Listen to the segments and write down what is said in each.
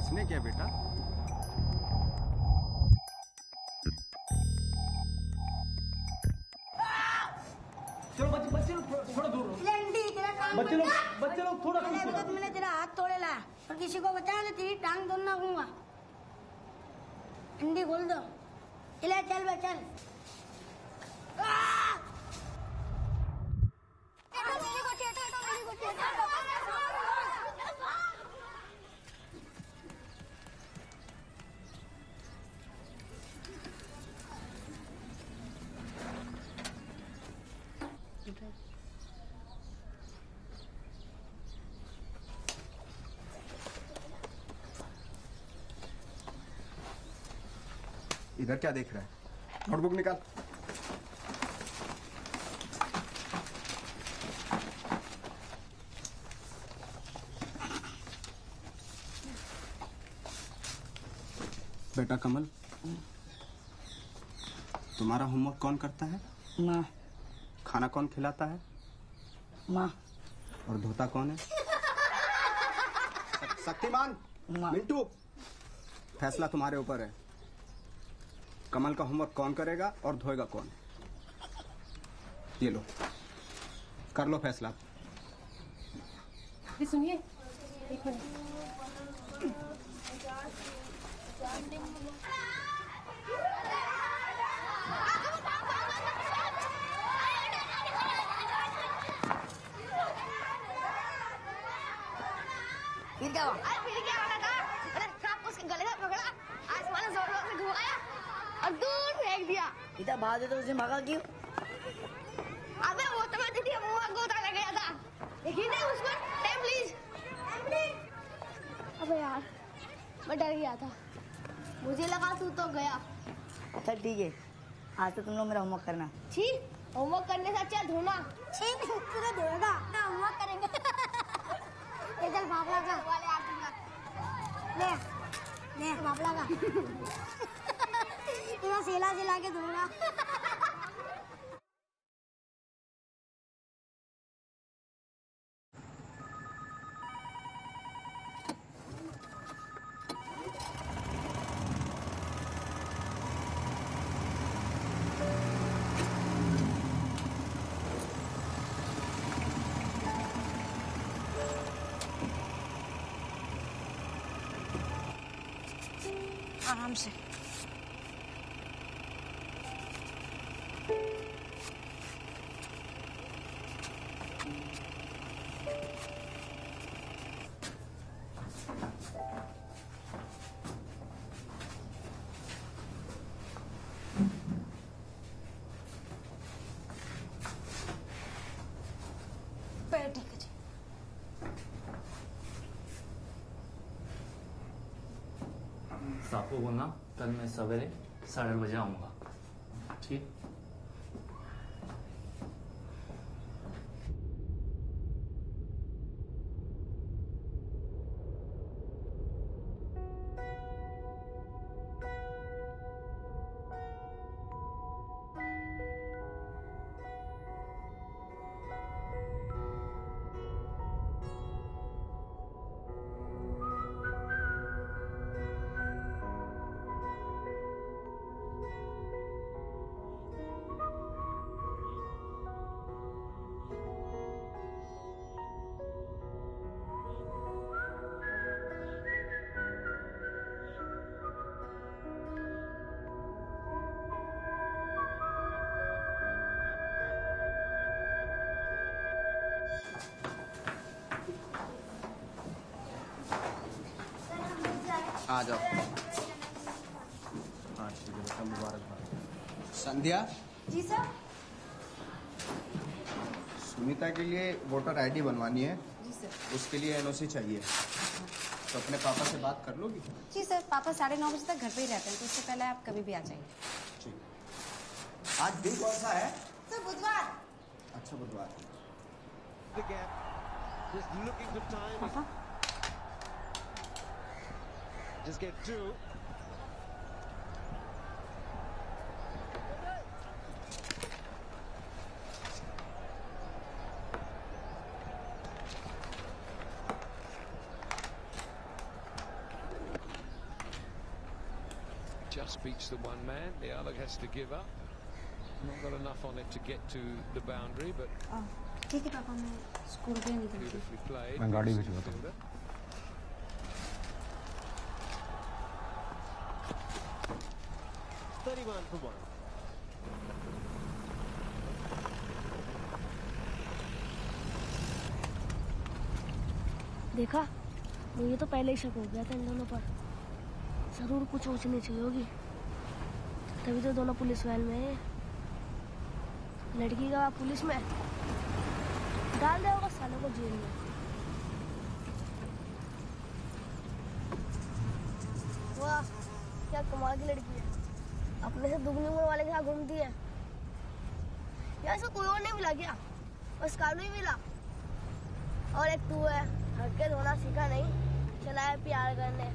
किसने किया बेटा? चलो बच्चे लोग थोड़ा दूर रहो। बच्चे लोग थोड़ा दूर रहो। मैंने तेरा हाथ तोड़ेला और किसी को बचा तो तेरी टांग तोड़ना दूंगा। अंडी खोल दो। चल बे चल। इधर क्या देख रहा है? नोटबुक निकाल। बेटा कमल, तुम्हारा होमवर्क कौन करता है? माँ। खाना कौन खिलाता है? माँ। और धोता कौन है? शक्तिमान, मिंटू, फैसला तुम्हारे ऊपर है। कमल का होमवर्क कौन करेगा और धोएगा कौन? ये लो, कर लो फैसला। सुनिए, एक मिनट। फिर क्या हुआ? फिर क्या होना था? मैंने सांप उसके गले से पकड़ा, आसमान में जोर जोर से घुमाया और दूर फेंक दिया। इधर भाग दे तो उसे भागा क्यों? अबे वो तो मैं तेरी अम्मा को उतारने गया था। देखिए नहीं उसको, टाइम प्लीज। अबे यार, मैं डर गया था। मुझे लगा तू तो गया। अच्छा ठीक है, आज से तुम लोग मेरा होमवर्क करना। छी, होमवर्क करने से अच्छा धोना। छी, तू तो धोएगा ना, होमवर्क करेंगे। ये चल बाबला का वाले आ दूंगा। ले बाबला का। इधर सेला सिला के दूंगा। आराम से। ठीक है जी। साहब को बोलना कल मैं सवेरे 8:30 बजे आऊंगा। ठीक? आ जाओ। हाँ ठीक है बेटा, मुबारकबाद। संध्या। जी सर। सुनीता के लिए वोटर आईडी बनवानी है। जी सर। उसके लिए एनओसी चाहिए, तो अपने पापा से बात कर लोगी? जी सर, पापा 9:30 बजे तक घर पे ही रहते हैं, तो उससे पहले आप कभी भी आ जाइए। ठीक। आज दिन कौन सा है? सर बुधवार। अच्छा बुधवार। पापा Just get two. Just beats the one man. The other has to give up. Not got enough on it to get to the boundary, but ठीक है पापा, मैं स्कूल के लिए निकलती हूँ। beautifully played. मैं गाड़ी Decent भिजवाता हूँ। fielder. 31 for one. देखा, मुझे तो पहले ही शक हो गया था इन दोनों पर। जरूर कुछ ऊंच नीच हुई होगी, तभी तो दोनों पुलिस वैन में हैं। लड़की का पुलिस में डाल दे होगा सालों को जेल में। वाह, क्या कमाल की लड़की है। अपने से दुगनी उम्र वाले के साथ घूमती है। यहाँ से कोई और नहीं मिला क्या? बस कालू ही मिला। और एक तू है, हल्के धोना सीखा नहीं, चला है प्यार करने।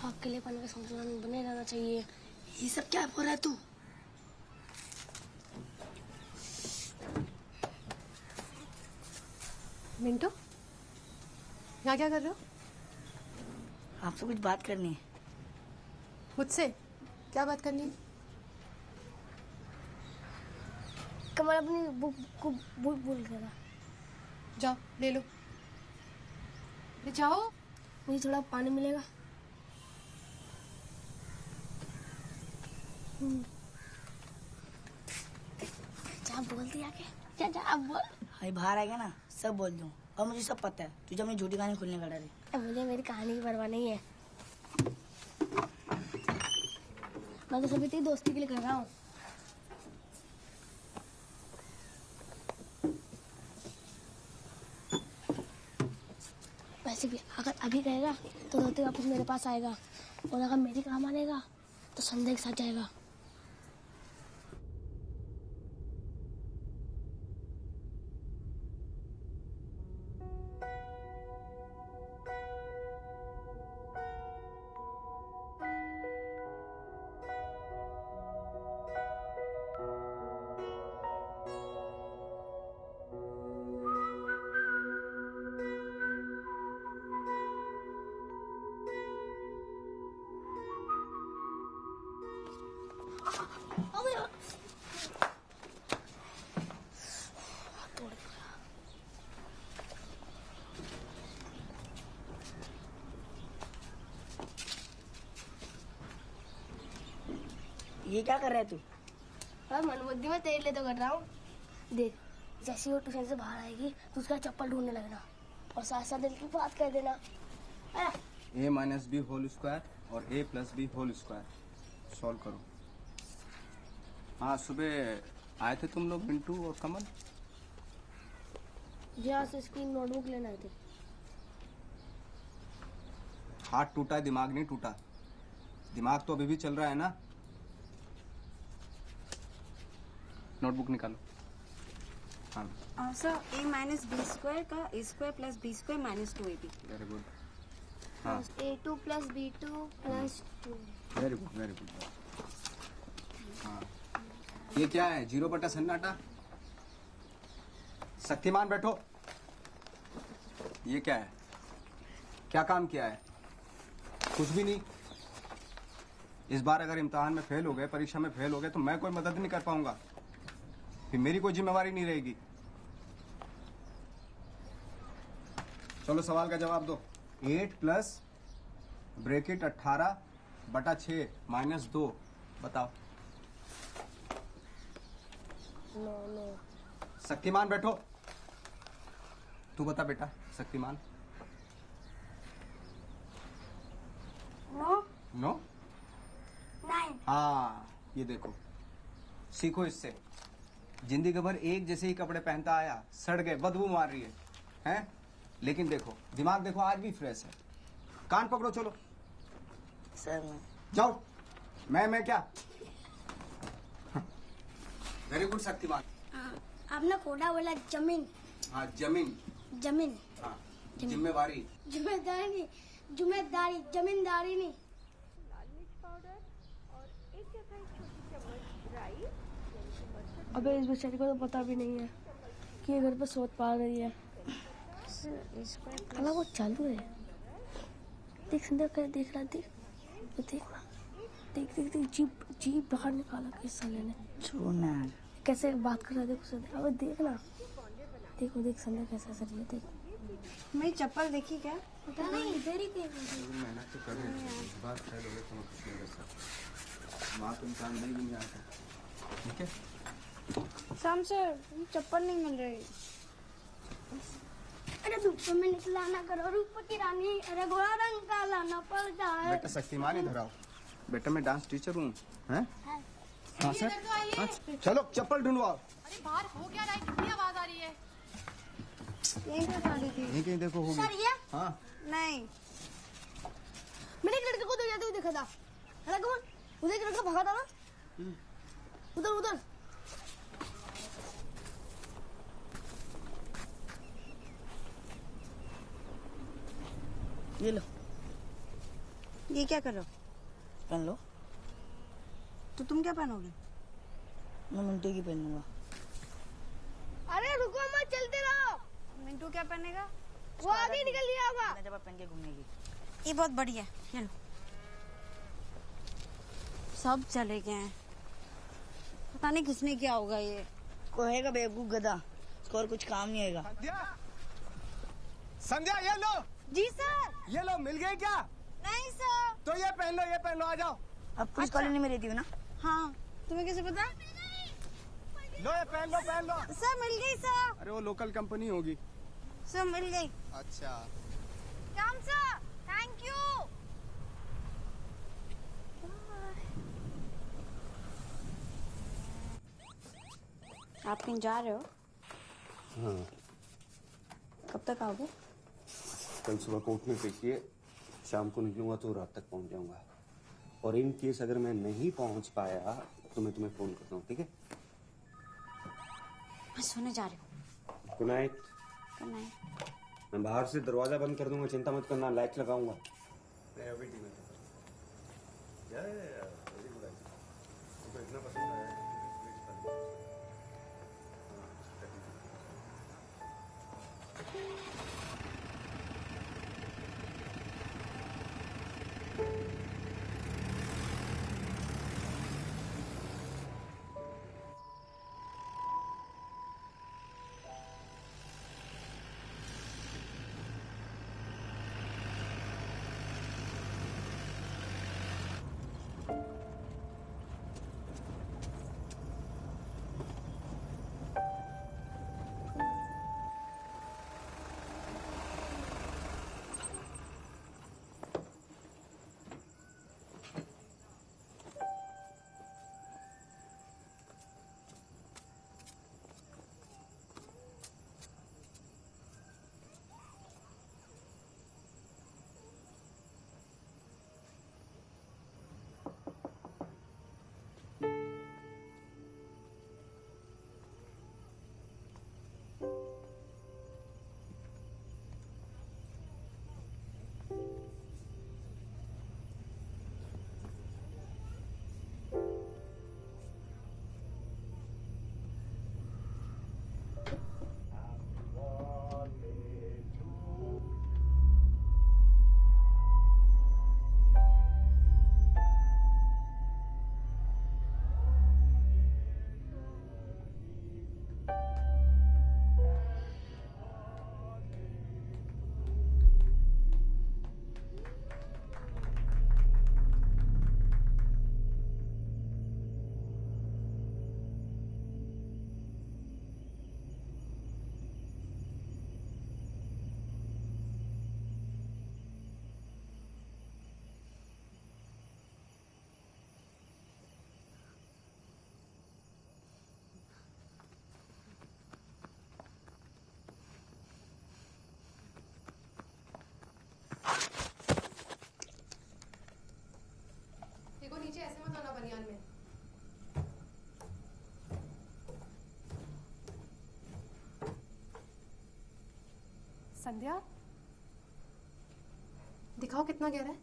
अकेलेपन का संतुलन बने रहना चाहिए। ये सब क्या हो रहा है तू? मिंटू, यहाँ क्या कर रहे हो? आपसे कुछ बात करनी है। मुझसे क्या बात करनी है? कमल अपनी बुक को भूल गया। जाओ ले लो। ले जाओ। मुझे थोड़ा पानी मिलेगा? जा बोल दिया क्या? जा अब बोल। अभी बाहर आएगा ना, सब बोल दूँ। और मुझे सब पता है, तुझे अपनी झूठी कहानी खुलने का डर है। मुझे मेरी कहानी की परवाह नहीं है। मैं तो सभी तेरी दोस्ती के लिए कर रहा हूँ। वैसे भी अगर अभी कहेगा तो रोते वापस मेरे पास आएगा, और अगर मेरी काम आनेगा तो संध्या के साथ जाएगा। ये क्या कर रहा है तू? हाँ, मनबुद्धि में तेरे लिए तो कर रहा हूँ। देख, जैसे वो ट्यूशन से बाहर आएगी तो उसका चप्पल ढूंढने लगना, और साथ साथ दिल की बात कह देना। a minus b whole square और a plus b whole square solve करो। हाँ, सुबह आए थे तुम लोग मिंटू और कमल? यहाँ से इसकी नोटबुक लेना थे। हाथ टूटा है, दिमाग नहीं टूटा। दिमाग तो अभी भी चल रहा है ना। नोटबुक निकालो। हाँ sir, a minus b square का a square plus b square minus 2ab। Very good. हाँ A2 plus B2 plus 2। Very good very good. हाँ, ये क्या है? 0 बटा सन्नाटा। शक्तिमान बैठो। ये क्या है? क्या काम किया है? कुछ भी नहीं। इस बार अगर इम्तिहान में फेल हो गए, परीक्षा में फेल हो गए, तो मैं कोई मदद नहीं कर पाऊंगा, फिर मेरी कोई जिम्मेवारी नहीं रहेगी। चलो सवाल का जवाब दो। 8 प्लस ब्रैकेट 18 बटा 6 माइनस 2, बताओ। 9 9 शक्तिमान बैठो। तू बता बेटा, शक्तिमान। No no? 9। हाँ, ये देखो, सीखो इससे। जिंदगी भर एक जैसे ही कपड़े पहनता आया, सड़ गए, बदबू मार रही है, हैं? लेकिन देखो, दिमाग देखो, आज भी फ्रेश है। कान पकड़ो, चलो। सर मैं जाओ। मैं क्या? Very good Shaktimaan. आपने कोड़ा बोला जमीन। हाँ, जमीन। जमीन। हाँ, जिम्मेवारी। जिम्मेदारी नहीं, जिम्मेदारी, जमींदारी नहीं। अबे इस बेचारी को तो पता भी नहीं है कि ये घर पे सोच पा रही है। अला वो चालू है। देख संध्या कर देख रहा, देख वो देखना, देख देख देख जीप बाहर निकाला किस साले ने। छोड़ना यार। कैसे बात कर रहा है, देखो संध्या। अबे देखना, देखो देख संध्या कैसे हंस रही है, देख। मेरी चप्पल देखी क्या? पता नहीं, इधर ही देख। मेहनत तो कर रहे हैं, बात है लोगों को खुशी होगा सर। माँ तुम काम नहीं भी आता, ठीक है? शाम सर चप्पल नहीं मिल रही। अरे धूप में निकला ना करो, रूप की रानी। अरे गोरा रंग का लाना पड़ता है। बेटा शक्तिमान इधर आओ। बेटा मैं डांस टीचर हूँ, हैं? हाँ सर। हाँ, चलो चप्पल ढूंढवाओ। अरे बाहर हो क्या रहा है? कितनी आवाज आ रही है? यही क्या गाड़ी थी? यहीं कहीं देखो होगी। सर ये हाँ। नहीं, मैंने एक लड़के को तो जाते हुए देखा था। है ना कौन? उधर एक लड़का भागा था ना, उधर उधर। ये लो, ये क्या करो? पहन लो। तो तुम क्या पहनोगे? मैं मिंटू की पहनूंगा। अरे रुको मत, चलते रहो। मिंटू क्या पहनेगा? वो आगे निकल लिया होगा। मैंने जब पहन के घूमेगी। ये बहुत बढ़िया है, ये लो। सब चले गए हैं, पता नहीं किसने क्या होगा। ये कोहेगा बेवकूफ गधा, इसको और कुछ काम नहीं आएगा। संध्या ये लो। जी सर। ये लो, मिल गई क्या? नहीं सर। तो ये पहन लो, आ जाओ। अब पुलिस कॉलोनी में रहती हूँ ना। हाँ, तुम्हें कैसे पता? लो ये पहन लो। सर मिल गई सर। अरे वो लोकल कंपनी होगी। सर मिल गई। अच्छा। काम सर, थैंक यू। आप कहीं जा रहे हो? हाँ, कब तक आओगे? कल सुबह कोर्ट में पेशी, शाम को निकलूंगा तो रात तक पहुंच जाऊंगा। और इन केस अगर मैं नहीं पहुंच पाया तो मैं तुम्हें फोन करता हूँ, ठीक है? मैं सोने जा रही हूँ। Good night. Good night. मैं बाहर से दरवाजा बंद कर दूंगा, चिंता मत करना, लाइट लगाऊंगा। इतना पसंद आया। संध्या, दिखाओ कितना गहरा है।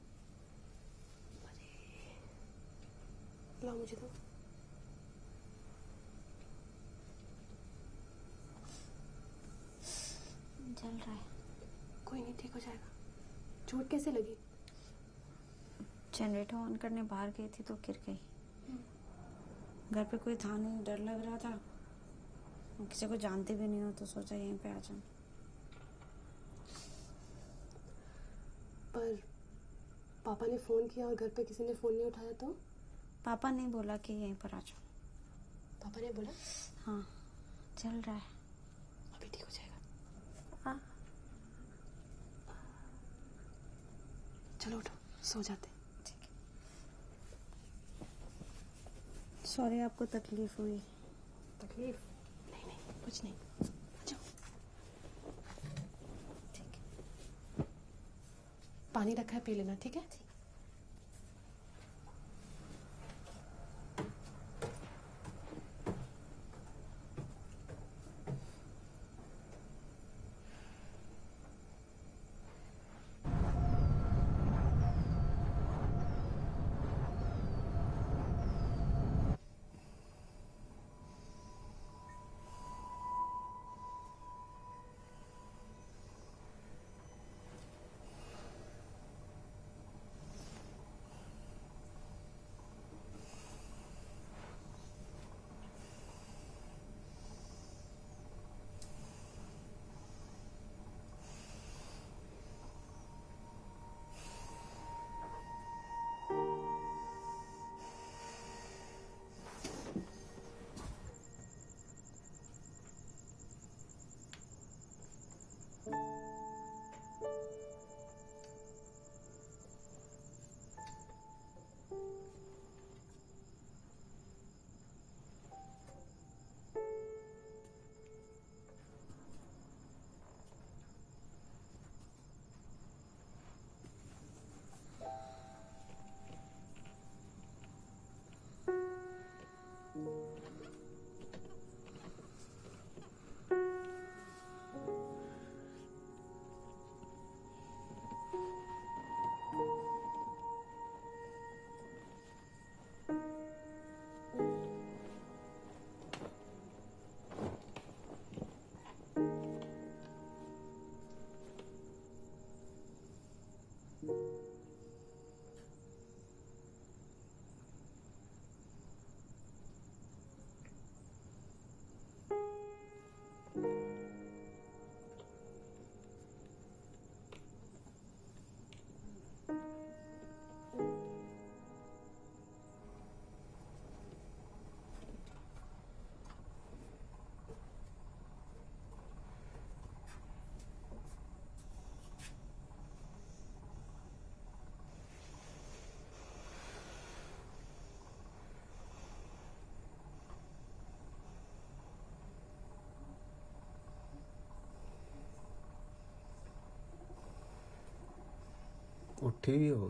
लाओ मुझे तो। जल रहा है। कोई नहीं, ठीक हो जाएगा। चोट कैसे लगी? जनरेटर ऑन करने बाहर गई थी तो गिर गई। घर पे कोई था नहीं, डर लग रहा था। किसी को जानते भी नहीं हो तो सोचा यहीं पे आ जाऊं। पर पापा ने फोन किया और घर पे किसी ने फोन नहीं उठाया तो? पापा ने बोला कि यहीं पर आ जाओ। पापा ने बोला? हाँ, चल रहा है। अभी ठीक हो जाएगा। हाँ। चलो उठो, सो जाते। ठीक है। सॉरी आपको तकलीफ हुई। तकलीफ? नहीं नहीं, कुछ नहीं। अच्छा, ठीक है। पानी रखा है, पी लेना, ठीक है? उठी ही हो?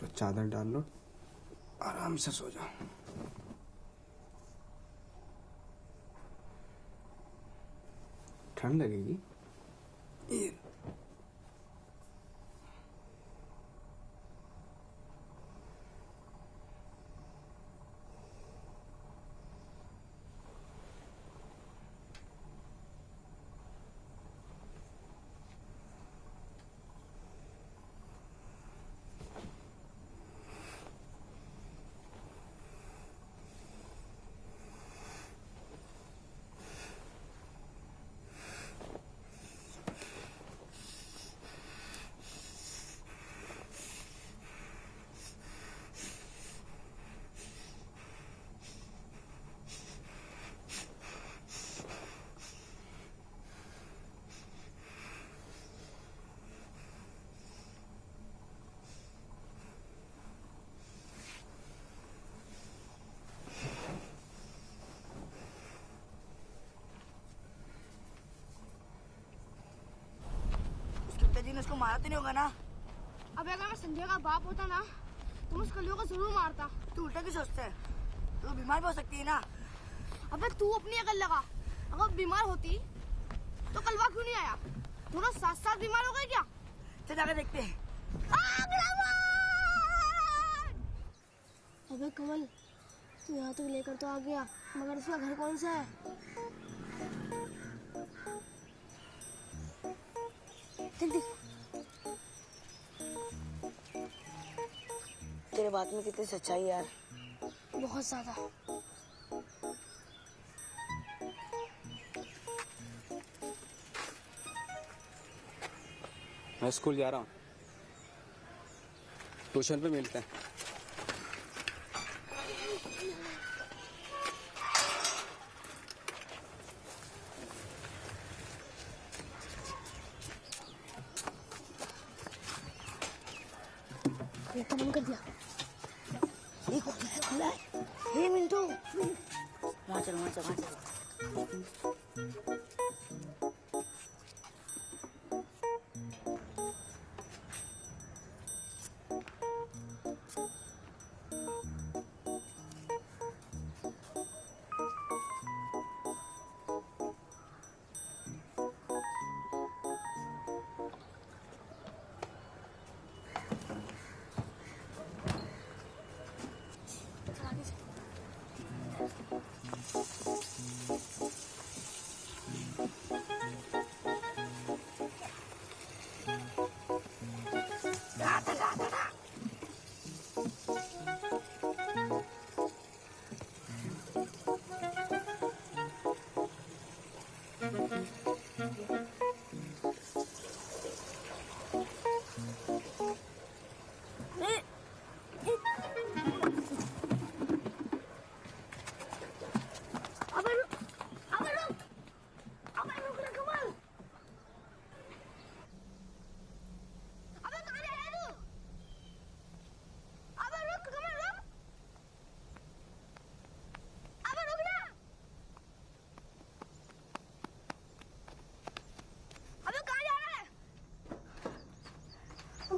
तो चादर डाल लो, आराम से सो जाओ। ठंड लगेगी। ये जी ने उसको मारा तो नहीं होगा ना? अब अगर मैं संध्या का बाप होता ना तुम उस कलियों को जरूर मारता। तू उल्टा क्यों सोचता है? तू बीमार भी हो सकती है ना। अबे तू अपनी अकल लगा, अगर बीमार होती तो कलवा क्यों नहीं आया? दोनों साथ साथ बीमार हो गए क्या? चल जाकर देखते हैं। अबे कमल, तू यहाँ तक लेकर तो आ गया, मगर इसका घर कौन सा है? देख देख। तेरे बात में कितनी सच्चाई है यार। बहुत ज्यादा। मैं स्कूल जा रहा हूँ, ट्यूशन पे मिलते हैं। बंद कर दिया। ये खुला है। हे मिंटू, वहाँ चलो वहाँ चलो वहाँ चलो।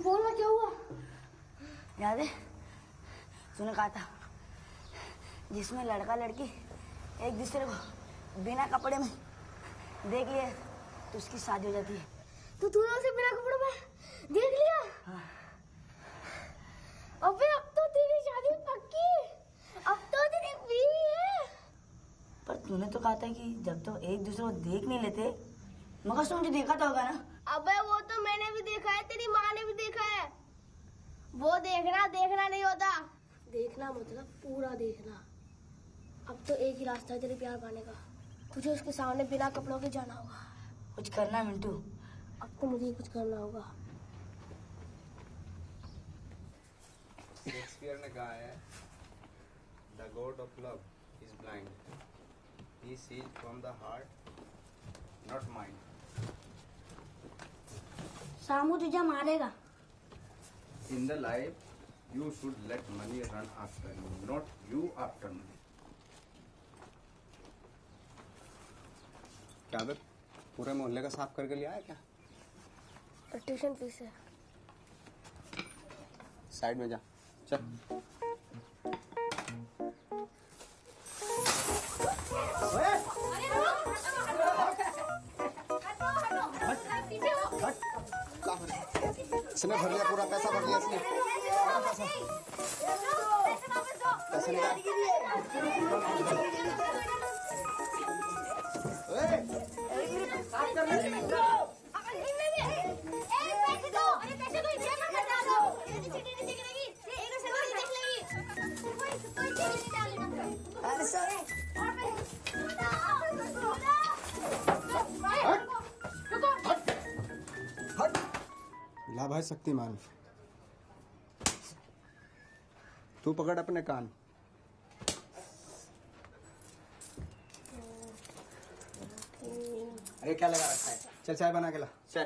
बोलना क्या हुआ? याद है तूने कहा था जिसमें लड़का लड़की एक दूसरे को बिना कपड़े में देख लिए तो उसकी शादी हो जाती है। तो तूने उसे बिना कपड़ों में देख लिया? हाँ। अबे अब तो तेरी शादी पक्की, अब तो तेरी बीवी है। पर तूने तो कहा था कि जब तो एक दूसरे को देख नहीं लेते, मगर तो मुझे देखा तो होगा ना। अबे वो तो मैंने भी देखा है, तेरी माँ ने भी देखा है। वो देखना देखना नहीं होता, देखना मतलब पूरा देखना। अब तो एक ही रास्ता है तेरे प्यार पाने का, तुझे उसके सामने बिना कपड़ों के जाना होगा। कुछ करना मिंटू। अब तो मुझे ही कुछ करना होगा। शेक्सपियर ने कहा है, the god of love is blind, he sees from the heart not mind. Samu तुझे मारेगा। In the life, you should let money run after you, not you after money. क्या बे, पूरे मोहल्ले का साफ करके लिया है क्या? ट्यूशन फीस है। साइड में जा, चल। इसने भर लिया, पूरा पैसा भर लिया इसने। पैसा निकाल। ला भाई शक्तिमान, तू पकड़ अपने कान। अरे क्या लगा रखा है? चल चाय बना के ला। चाय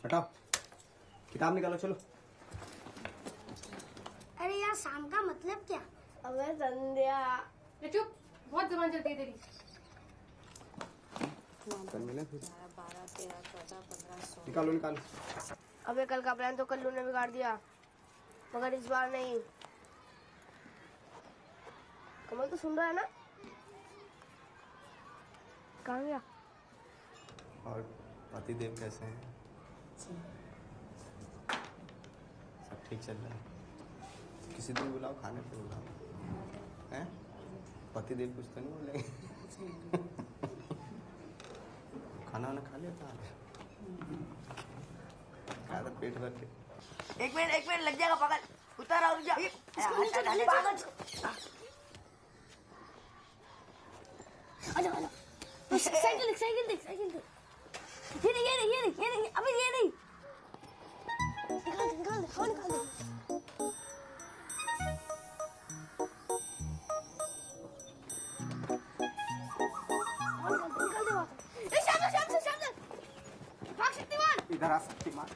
हटाओ, किताब निकालो, चलो। अरे यार शाम का मतलब क्या? अबे संध्या चुप, बहुत जबान चलती है तेरी। कल मिले फिर। 12, 13, 14, 15, 16। निकालो निकालो। अबे कल का प्लान तो कल्लू ने बिगाड़ दिया। मगर इस बार नहीं। कमल तो सुन रहा है ना? कहाँ गया? और पतिदेव कैसे हैं? सब ठीक चल रहा है? किसी दिन बुलाओ, खाने पे बुलाओ। हैं? पतिदेव कुछ तो नहीं बोलेंगे? खाना वाना खा लिया था? खाया था पेट भर के? एक मिनट लग जाएगा पागल। उतार और जा। पागल। आजा आजा। साइकिल देख। ये नहीं अबे ये नहीं। निकाल दे हवा निकाल दे। निकाल दे बात। शांत भाग शक्तिमान। इधर आ शक्तिमान।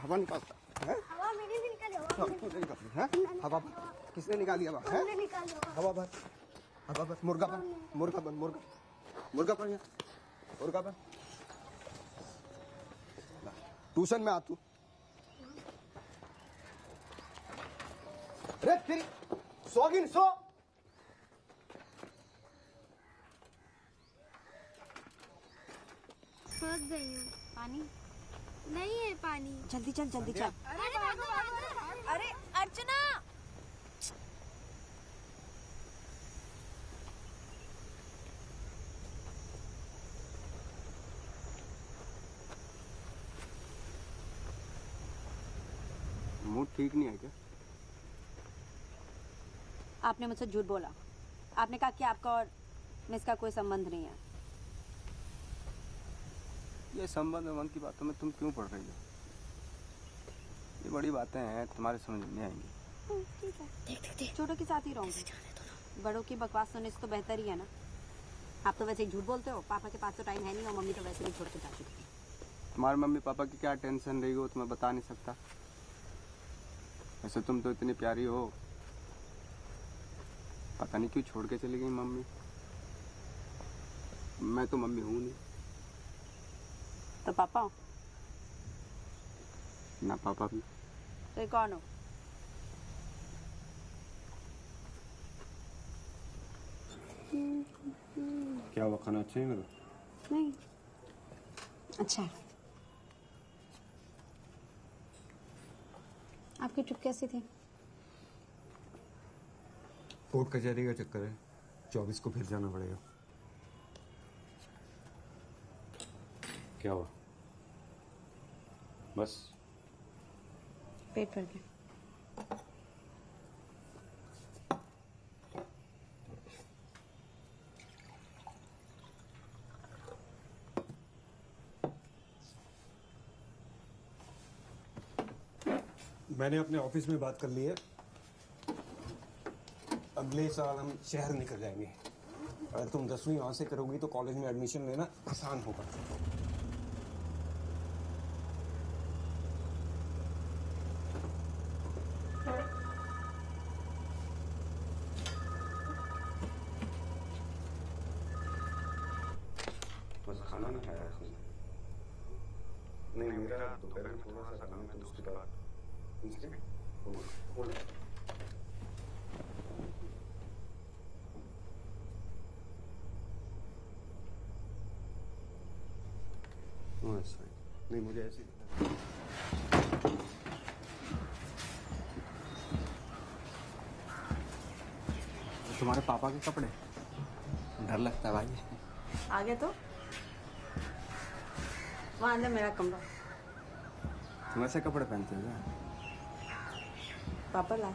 हवा निकालता है? हवा मेरी भी निकाली। है? हवा किसने निकाली हवा? है? हवा भर। मुर्गा बन यहाँ। मुर्गा बन। ट्यूशन में आ तू। अरे तेरी सो। थक गई हूँ। पानी नहीं है पानी। जल्दी चल। अरे अर्चना। मूड ठीक नहीं है क्या? आपने मुझसे झूठ बोला। आपने कहा कि आपका और मिस का कोई संबंध नहीं है। ये संबंध की बातों में तुम क्यों पढ़ रही हो? ये बड़ी बातें हैं, तुम्हारे समझ में आएंगी। देख छोटों के साथ ही रहूंगी। बड़ों की बकवास सुनने से तो बेहतर ही है ना। आप तो वैसे ही झूठ बोलते हो। पापा के पास तो टाइम है नहीं और मम्मी तो वैसे भी छोड़ के जा चुकी है। तुम्हारे मम्मी पापा की क्या टेंशन रही हो तुम्हें बता नहीं सकता। वैसे तुम तो इतनी प्यारी हो, पता नहीं क्यों छोड़ के चली गई मम्मी। मैं तो मम्मी हूं नहीं। तो पापा हो? ना पापा भी। तो कौन हो? क्या हुआ, खाना अच्छा है मेरा? नहीं अच्छा है। आपकी ट्रिप कैसी थी? कोर्ट कचहरी का चक्कर है, 24 को फिर जाना पड़ेगा। क्या हुआ? बस पेट भर गया। मैंने अपने ऑफिस में बात कर ली है। अगले साल हम शहर निकल जाएंगे। अगर तुम 10वीं वहां से करोगी तो कॉलेज में एडमिशन लेना आसान होगा। बस खाना नहीं खाया नहीं, मेरा दोपहर में थोड़ा सा काम है तो उसके बाद नहीं, मुझे ऐसे तुम्हारे पापा के कपड़े डर लगता है भाई। आगे तो वहां अंदर मेरा कमरा। तुम ऐसे कपड़े पहनते हो क्या? पापा ला।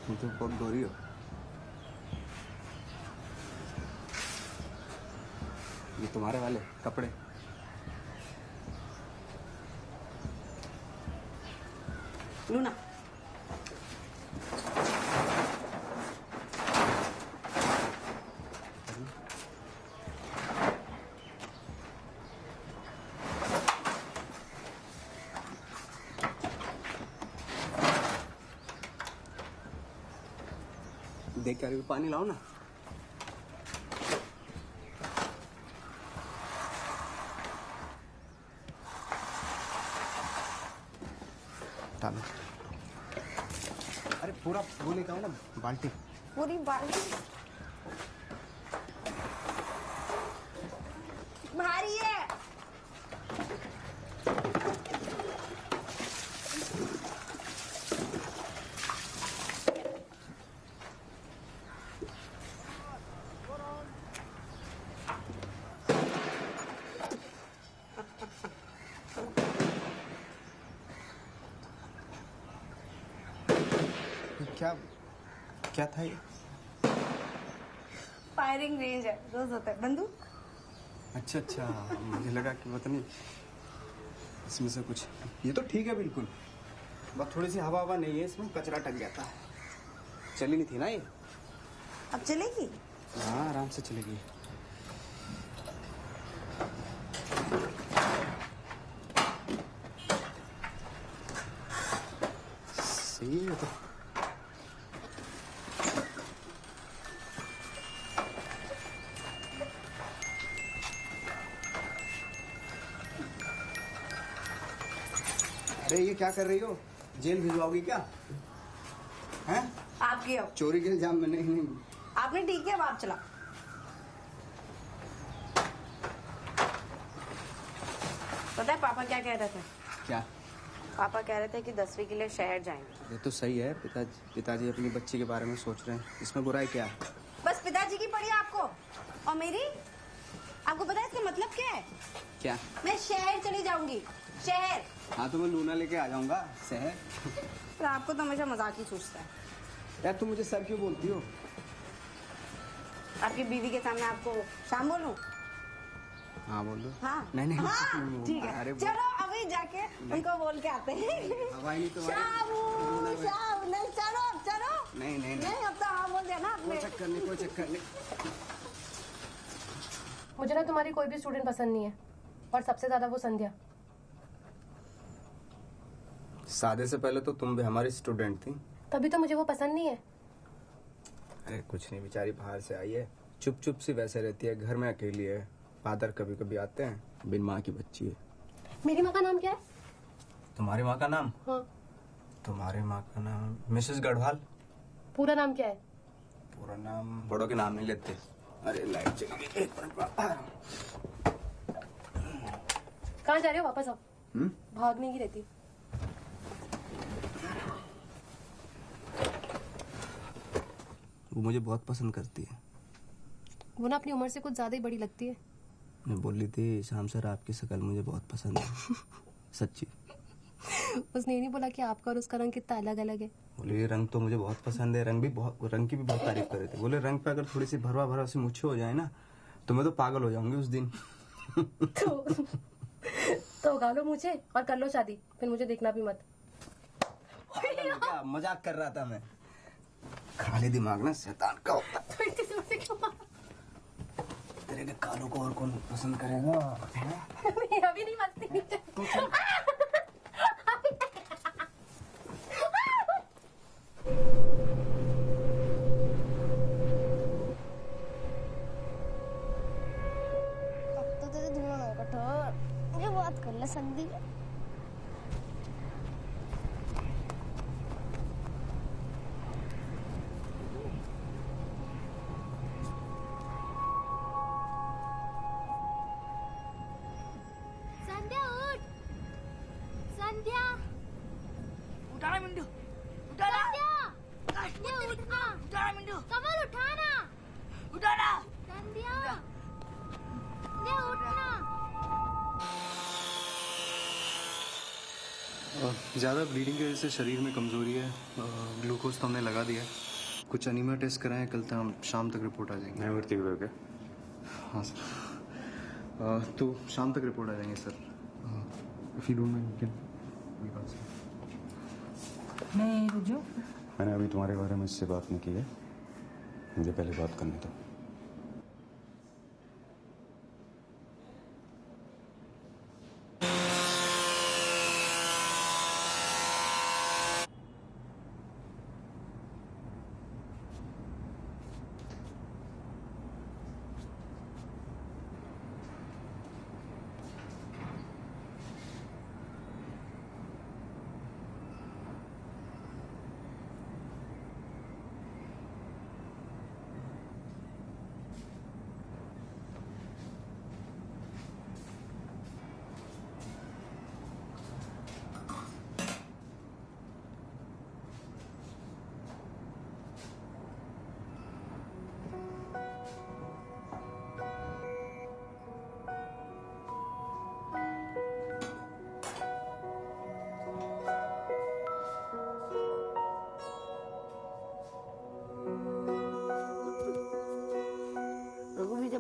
तुम तो बहुत गोरी हो। ये तुम्हारे वाले कपड़े लूना। देख कर पानी लाओ ना। पूरा वो लेकर आओ ना बाल्टी। पूरी बाल्टी भारी है। क्या क्या था ये? फायरिंग रेंज है, रोज होता है बंदूक। अच्छा अच्छा, मुझे लगा कि पता नहीं इसमें से कुछ। ये तो ठीक है बिल्कुल, बस थोड़ी सी हवा हवा नहीं है इसमें, कचरा टक जाता है। चली नहीं थी ना ये? अब चलेगी? हाँ आराम से चलेगी। सही है तो। अरे ये क्या कर रही हो? जेल भिजवाओगी क्या? हैं? आप की हो। चोरी के इल्जाम में नहीं। आपने ठीक है, अब आप चला। पता है पापा क्या कह रहे थे? क्या? पापा कह रहे थे कि 10वीं के लिए शहर जाएंगे। ये तो सही है, पिताजी अपनी बच्ची के बारे में सोच रहे हैं, इसमें बुराई क्या है? बस पिताजी की पड़ी आपको, और मेरी? आपको पता है इसका मतलब क्या है? क्या? मैं शहर चली जाऊंगी, शहर। हाँ तो मैं लूना लेके आ जाऊंगा शहर। पर आपको तो हमेशा मजाक ही सूझता है। यार तुम मुझे सर क्यों बोलती हो? आपकी बीवी के सामने आपको शाम बोलूं? हाँ बोल दो। हाँ नहीं हाँ, ठीक है। अरे चलो अभी जाके उनको बोल के आते हैं। हवाई नहीं तो शाम नहीं, चलो चलो। नहीं अब तो हाँ बोल दिया ना आपने। कोई चक्कर नहीं। मुझे ना तुम्हारी कोई भी स्टूडेंट पसंद नहीं है, और सबसे ज्यादा वो संध्या। शादी से पहले तो तुम भी हमारी स्टूडेंट थी। तभी तो मुझे वो पसंद नहीं है। अरे कुछ नहीं, बेचारी बाहर से आई है, चुप चुप सी वैसे रहती है, घर में अकेली है। फादर कभी कभी आते हैं, बिन माँ की बच्ची है। मेरी माँ का नाम क्या है? तुम्हारी माँ का नाम? हाँ। तुम्हारी माँ का नाम मिसेस गढ़वाल। पूरा नाम क्या है? पूरा नाम बड़ों के नाम नहीं लेते। अरे लाइट चली गई, एक मिनट। कहाँ जा रहे हो? वापस आओ। भागने की रहती। वो मुझे बहुत पसंद करती है। वो ना अपनी उम्र से कुछ ज्यादा ही बड़ी लगती है। मैं बोल रही थी शाम सर आपकी शक्ल मुझे बहुत पसंद है। सच्ची। उसने ये नहीं बोला कि आपका और उसका रंग कितना अलग अलग है? बोले ये रंग तो मुझे बहुत पसंद है, रंग की भी बहुत तारीफ कर रहे थे। बोले रंग पे अगर थोड़ी सी भरवा सी मुच्छे हो जाए ना तो मैं तो पागल हो जाऊंगी उस दिन। तो उगा लो मुझे और कर लो शादी, फिर मुझे देखना भी मत। क्या मजाक कर रहा था मैं। खाली दिमाग ना शैतान का होता है। तो इतनी जोर से क्यों मारा? तेरे के कालों को और कौन पसंद करेगा? नहीं अभी नहीं मस्ती। अब तो तेरे धुआं है कठोर, मुझे बात कर ले संधि। संध्या उठ, संध्या उठाना मिंटू, उठाना। संध्या उठना। उठाना मिंटू, कमल उठाना। उठाना। संध्या संध्या उठना। ज़्यादा ब्लीडिंग की वजह से शरीर में कमज़ोरी है। ग्लूकोज तो हमने लगा दिया है, कुछ अनीमिया टेस्ट कराएं, कल तक हम शाम तक रिपोर्ट आ जाएंगे। मैं भर्ती हुआ क्या? हाँ सर, तो शाम तक रिपोर्ट आ जाएंगे sir. If you don't mind मैं रुजू। मैंने अभी तुम्हारे बारे में इससे बात नहीं की है, मुझे पहले बात करने दो।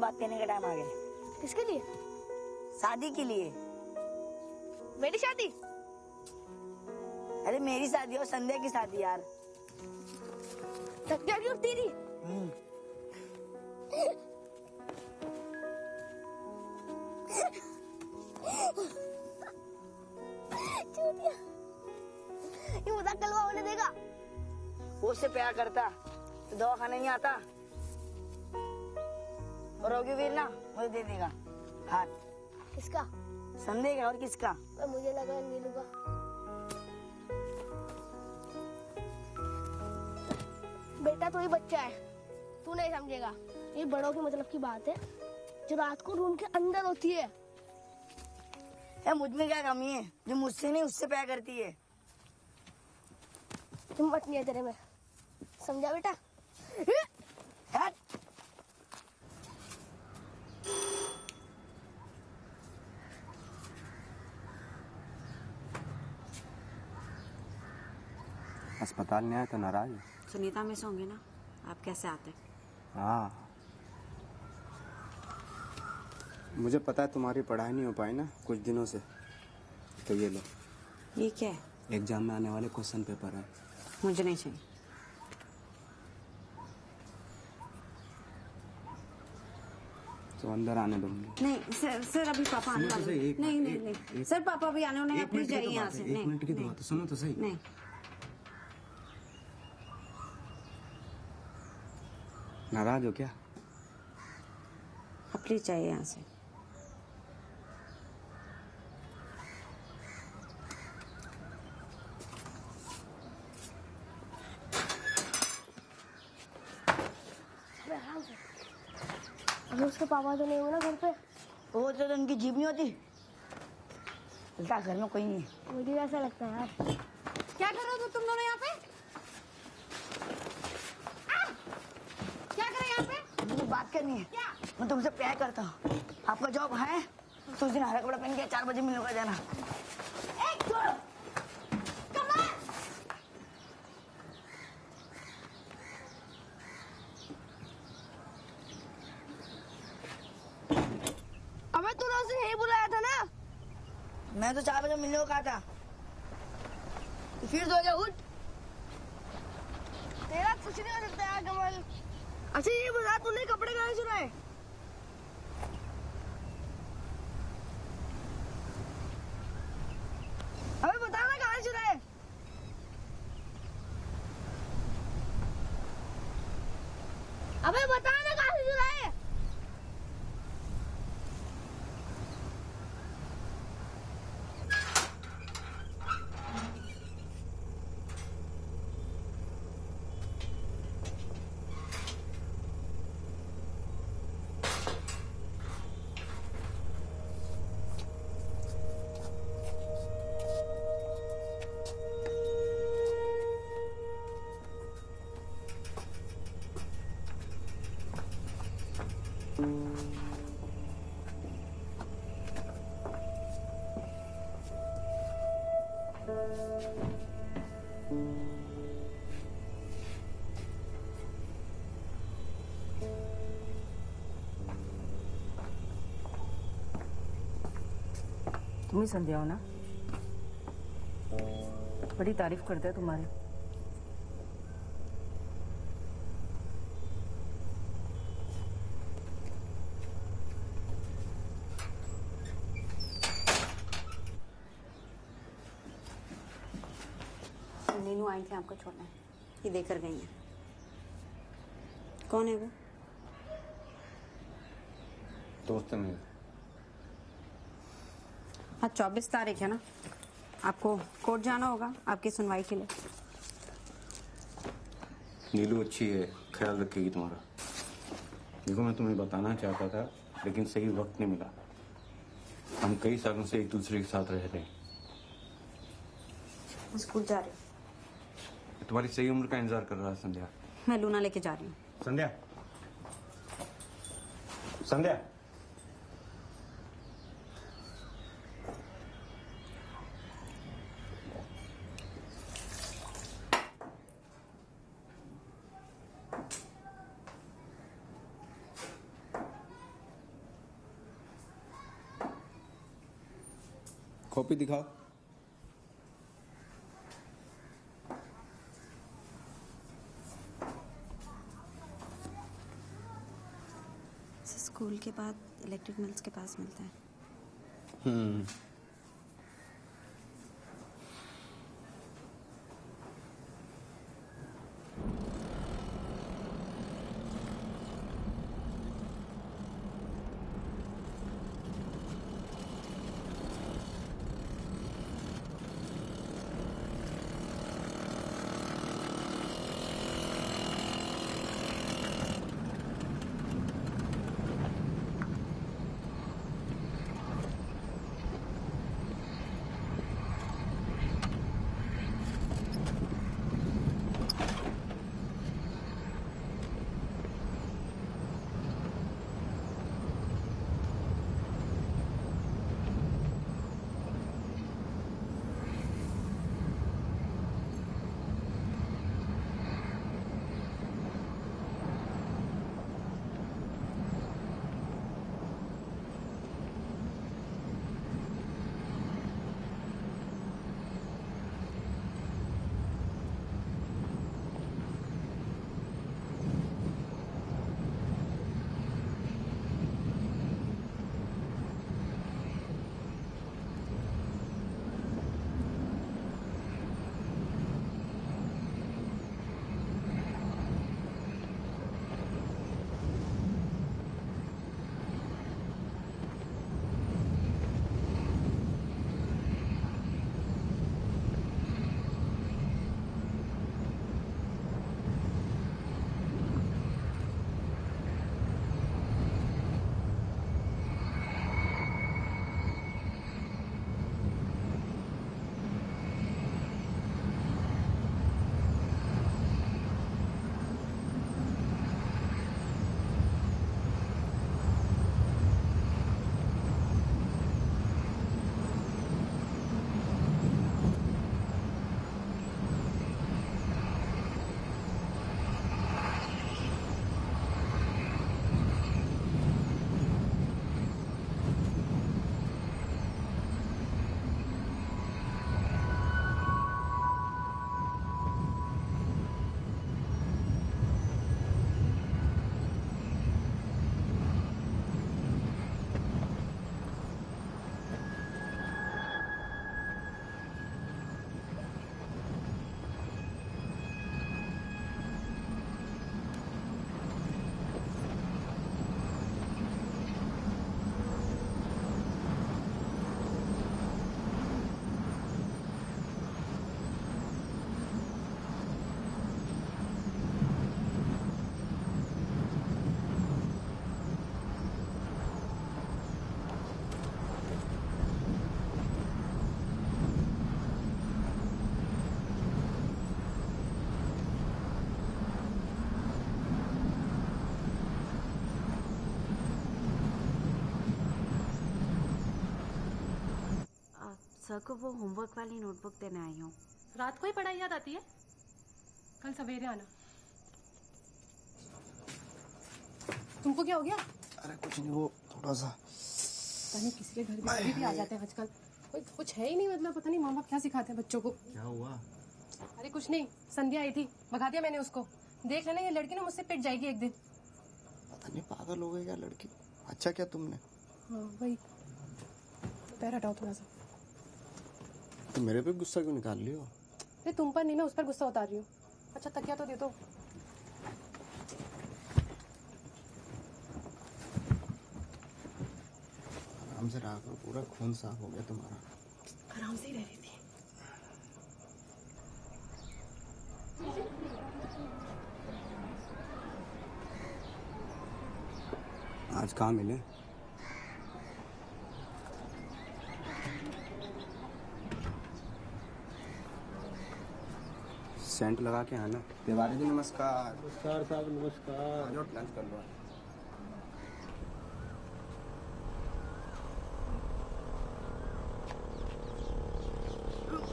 बात करने का टाइम आ गया। किसके लिए? शादी के लिए। मेरी शादी? अरे मेरी शादी और संध्या की शादी यार। संध्या की और तेरी? ये मजाक कलवा होने देगा? वो उससे प्यार करता तो दवा खाने नहीं आता। और रघुवीर ना मुझे दे देगा हाथ। किसका? संदेह का और किसका? मुझे लगा नीलू का। बेटा तो ही बच्चा है, तू नहीं समझेगा। ये बड़ों के मतलब की बात है जो रात को रूम के अंदर होती है। मुझ में क्या कमी है जो मुझसे नहीं उससे प्यार करती है? हिम्मत नहीं है तेरे में, समझा बेटा? हट। अस्पताल नहीं आए तो नाराज है? सुनीता मिस होंगे ना, आप कैसे आते? हाँ, मुझे पता है तुम्हारी पढ़ाई नहीं हो पाई ना कुछ दिनों से, तो ये लो। ये क्या है? एग्जाम में आने वाले क्वेश्चन पेपर है। मुझे नहीं चाहिए। तो अंदर आने दो मुझे। नहीं सर अभी पापा आने वाले हैं। नहीं सर, पापा अभी आने वाले हैं, प्लीज जाइए यहाँ से। एक मिनट की बात सुनो तो सही। नहीं नाराज हो क्या? आप प्लीज जाइए यहाँ से। अभी उसके पापा तो नहीं हो ना घर पे? वो तो उनकी जीभ नहीं होती। उल्टा घर में कोई नहीं है। मुझे ऐसा लगता है यार। क्या कर रहे हो तुम दोनों यहाँ पे? क्या कर रहे हैं यहाँ पे? मुझे बात करनी है। क्या? मैं तुमसे प्यार करता हूँ। आपका जॉब है तो उस दिन हरा कपड़ा पहन के 4 बजे मिलने का जाना। अबे तूने उसे यही बुलाया था ना? मैं तो 4 बजे मिलने को कहा था। फिर सो जा, उठ। तेरा कुछ नहीं हो सकता यार कमल। अच्छा ये बता, तूने कपड़े कहाँ चुराए? अबे बता ना कहाँ चुराए? अबे बता ना कहाँ से चुराए? तुम ही संध्या हो ना? बड़ी तारीफ करते हैं तुम्हारी। नीनू आई थी आपको छोड़ने, ये देकर गई है। कौन है वो? दोस्त है मेरा। आज 24 तारीख है ना, आपको कोर्ट जाना होगा आपकी सुनवाई के लिए। नीलू अच्छी है, ख्याल रखेगी तुम्हारा। देखो मैं तुम्हें बताना चाहता था लेकिन सही वक्त नहीं मिला। हम कई सालों से एक दूसरे के साथ रह रहे हैं। स्कूल जा रही हूँ। तुम्हारी सही उम्र का इंतजार कर रहा है संध्या। मैं लूना लेके जा रही हूँ। संध्या, संध्या। कॉपी दिखाओ। स्कूल के बाद इलेक्ट्रिक मिल्स के पास मिलता है। सर को वो होमवर्क वाली नोटबुक देने आई हूँ। रात को ही पढ़ाई याद आती है? कल सवेरे आना। तुमको क्या हो गया? अरे कुछ नहीं, वो थोड़ा सा पता नहीं किसी के घर में भी आ जाते हैं आजकल। कोई कुछ है ही नहीं, मतलब पता नहीं माँ बाप क्या सिखाते हैं बच्चों को। क्या हुआ? अरे कुछ नहीं, संध्या आई थी, भगा दिया मैंने उसको। देख लेना ये लड़की ना मुझसे पिट जाएगी एक दिन। पता नहीं पागल हो गई क्या लड़की। अच्छा क्या तुमने? हाँ वही, पैर हटाओ थोड़ा सा। तो मेरे पे गुस्सा क्यों निकाल लियो? अरे तुम पर नहीं, मैं उस पर गुस्सा उतार रही हूँ। अच्छा तकिया तो दे दो। आराम से रहा करो, पूरा खून साफ हो गया तुम्हारा। आराम से ही रह रही थी। आज कहाँ मिले? सेंट लगा के आना। तिवारी जी नमस्कार। नमस्कार साहब, नमस्कार। आज लंच कर लो।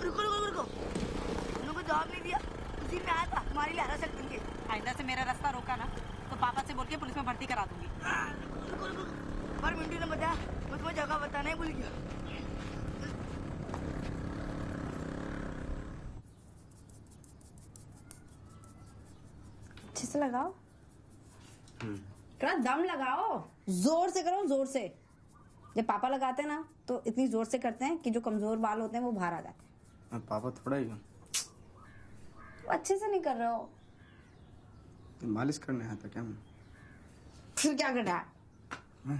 रुको रुको रुको, उनको जवाब नहीं दिया, उसी में आया था तुम्हारी लिहाजा से देंगे। आइंदा से मेरा रास्ता रोका ना तो पापा से बोल के पुलिस में भर्ती करा दूंगी। रुको रुको, पर मिंटू ने बताया, मैं तुम्हें जगह बताना ही भूल गया। अच्छे से लगाओ, थोड़ा दम लगाओ, जोर से करो, जोर से। जब पापा लगाते हैं ना तो इतनी जोर से करते हैं कि जो कमजोर बाल होते हैं वो बाहर आ जाते हैं। पापा थोड़ा ही तो अच्छे से नहीं कर रहे हो। मालिश करने आया था क्या मैं? फिर क्या करना है?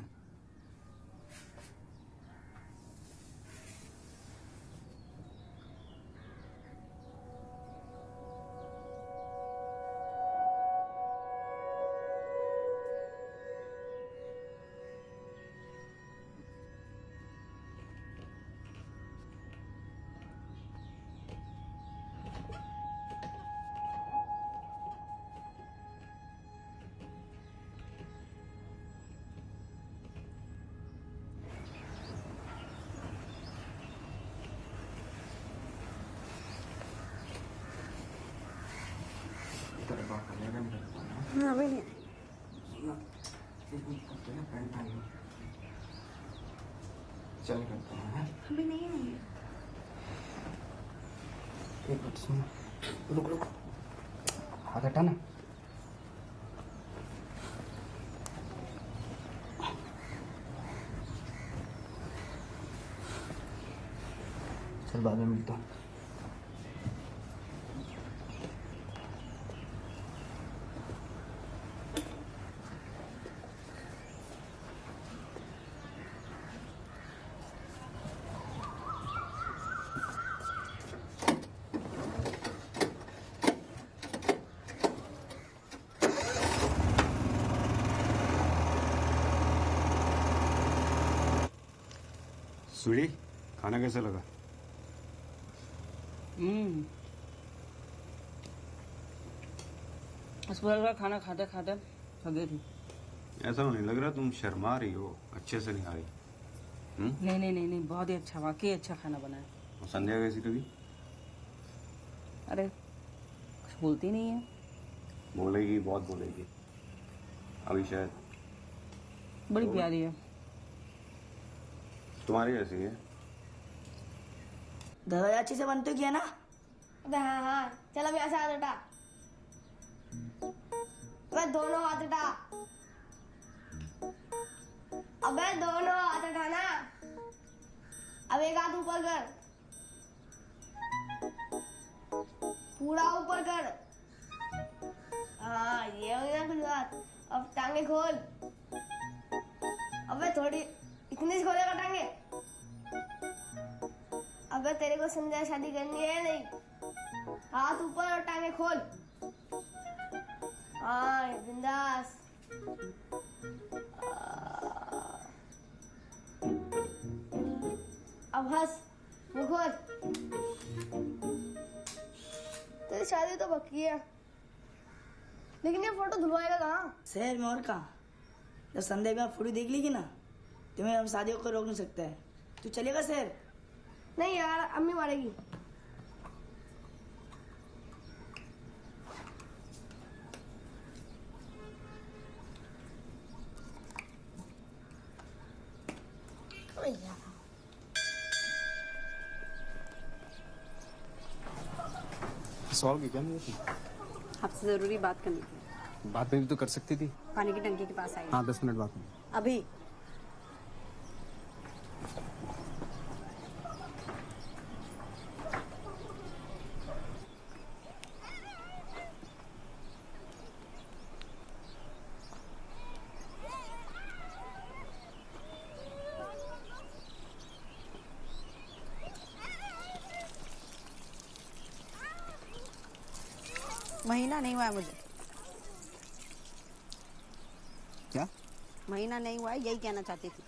अभी नहीं। चल करता है। अभी नहीं है। एक मिनट सुन, रुक रुक, हाथ हटा ना। चल बाद में मिलता हूँ। सुड़ी, खाना कैसा लगा? अस्पताल का खाना खाते खाते थक गई थी। ऐसा नहीं लग रहा, तुम शर्मा रही हो, अच्छे से नहीं आ रही। नहीं, बहुत ही अच्छा, वाकई अच्छा खाना बना है। और संध्या कैसी लगी? अरे कुछ बोलती नहीं है। बोलेगी, बहुत बोलेगी। अभी शायद बड़ी प्यारी है। तुम्हारी कैसी है? दादा अच्छे से बनते किया ना? अबे हाँ, चल अब यहाँ से हाथ हटा। अबे दोनों हाथ हटा। अबे दोनों हाथ हटाना। अब एक हाथ ऊपर कर, पूरा ऊपर कर। हाँ, ये हो गया कुछ बात। अब टांगे खोल। अबे थोड़ी इतनी सी खोलेगा टांगे? अबे तेरे को संध्या शादी करनी है नहीं? हाथ ऊपर और टांगे खोल। हाँ बिंदास। अब हंस, मुंह खोल। तेरी शादी तो पक्की है, लेकिन ये फोटो धुलवाएगा कहाँ? शहर में और कहाँ? जब संध्या में फोटो देख लेगी ना, तुम्हें हम शादी को रोक नहीं सकता है। तू चलेगा शहर? नहीं यार, अम्मी मारेगी। सॉल्व की क्या नहीं थी? आपसे जरूरी बात करनी थी। बात नहीं तो कर सकती थी। पानी की टंकी के पास आई। हाँ 10 मिनट बात में। अभी महीना नहीं हुआ है मुझे। क्या? महीना नहीं हुआ है, यही कहना चाहती थी।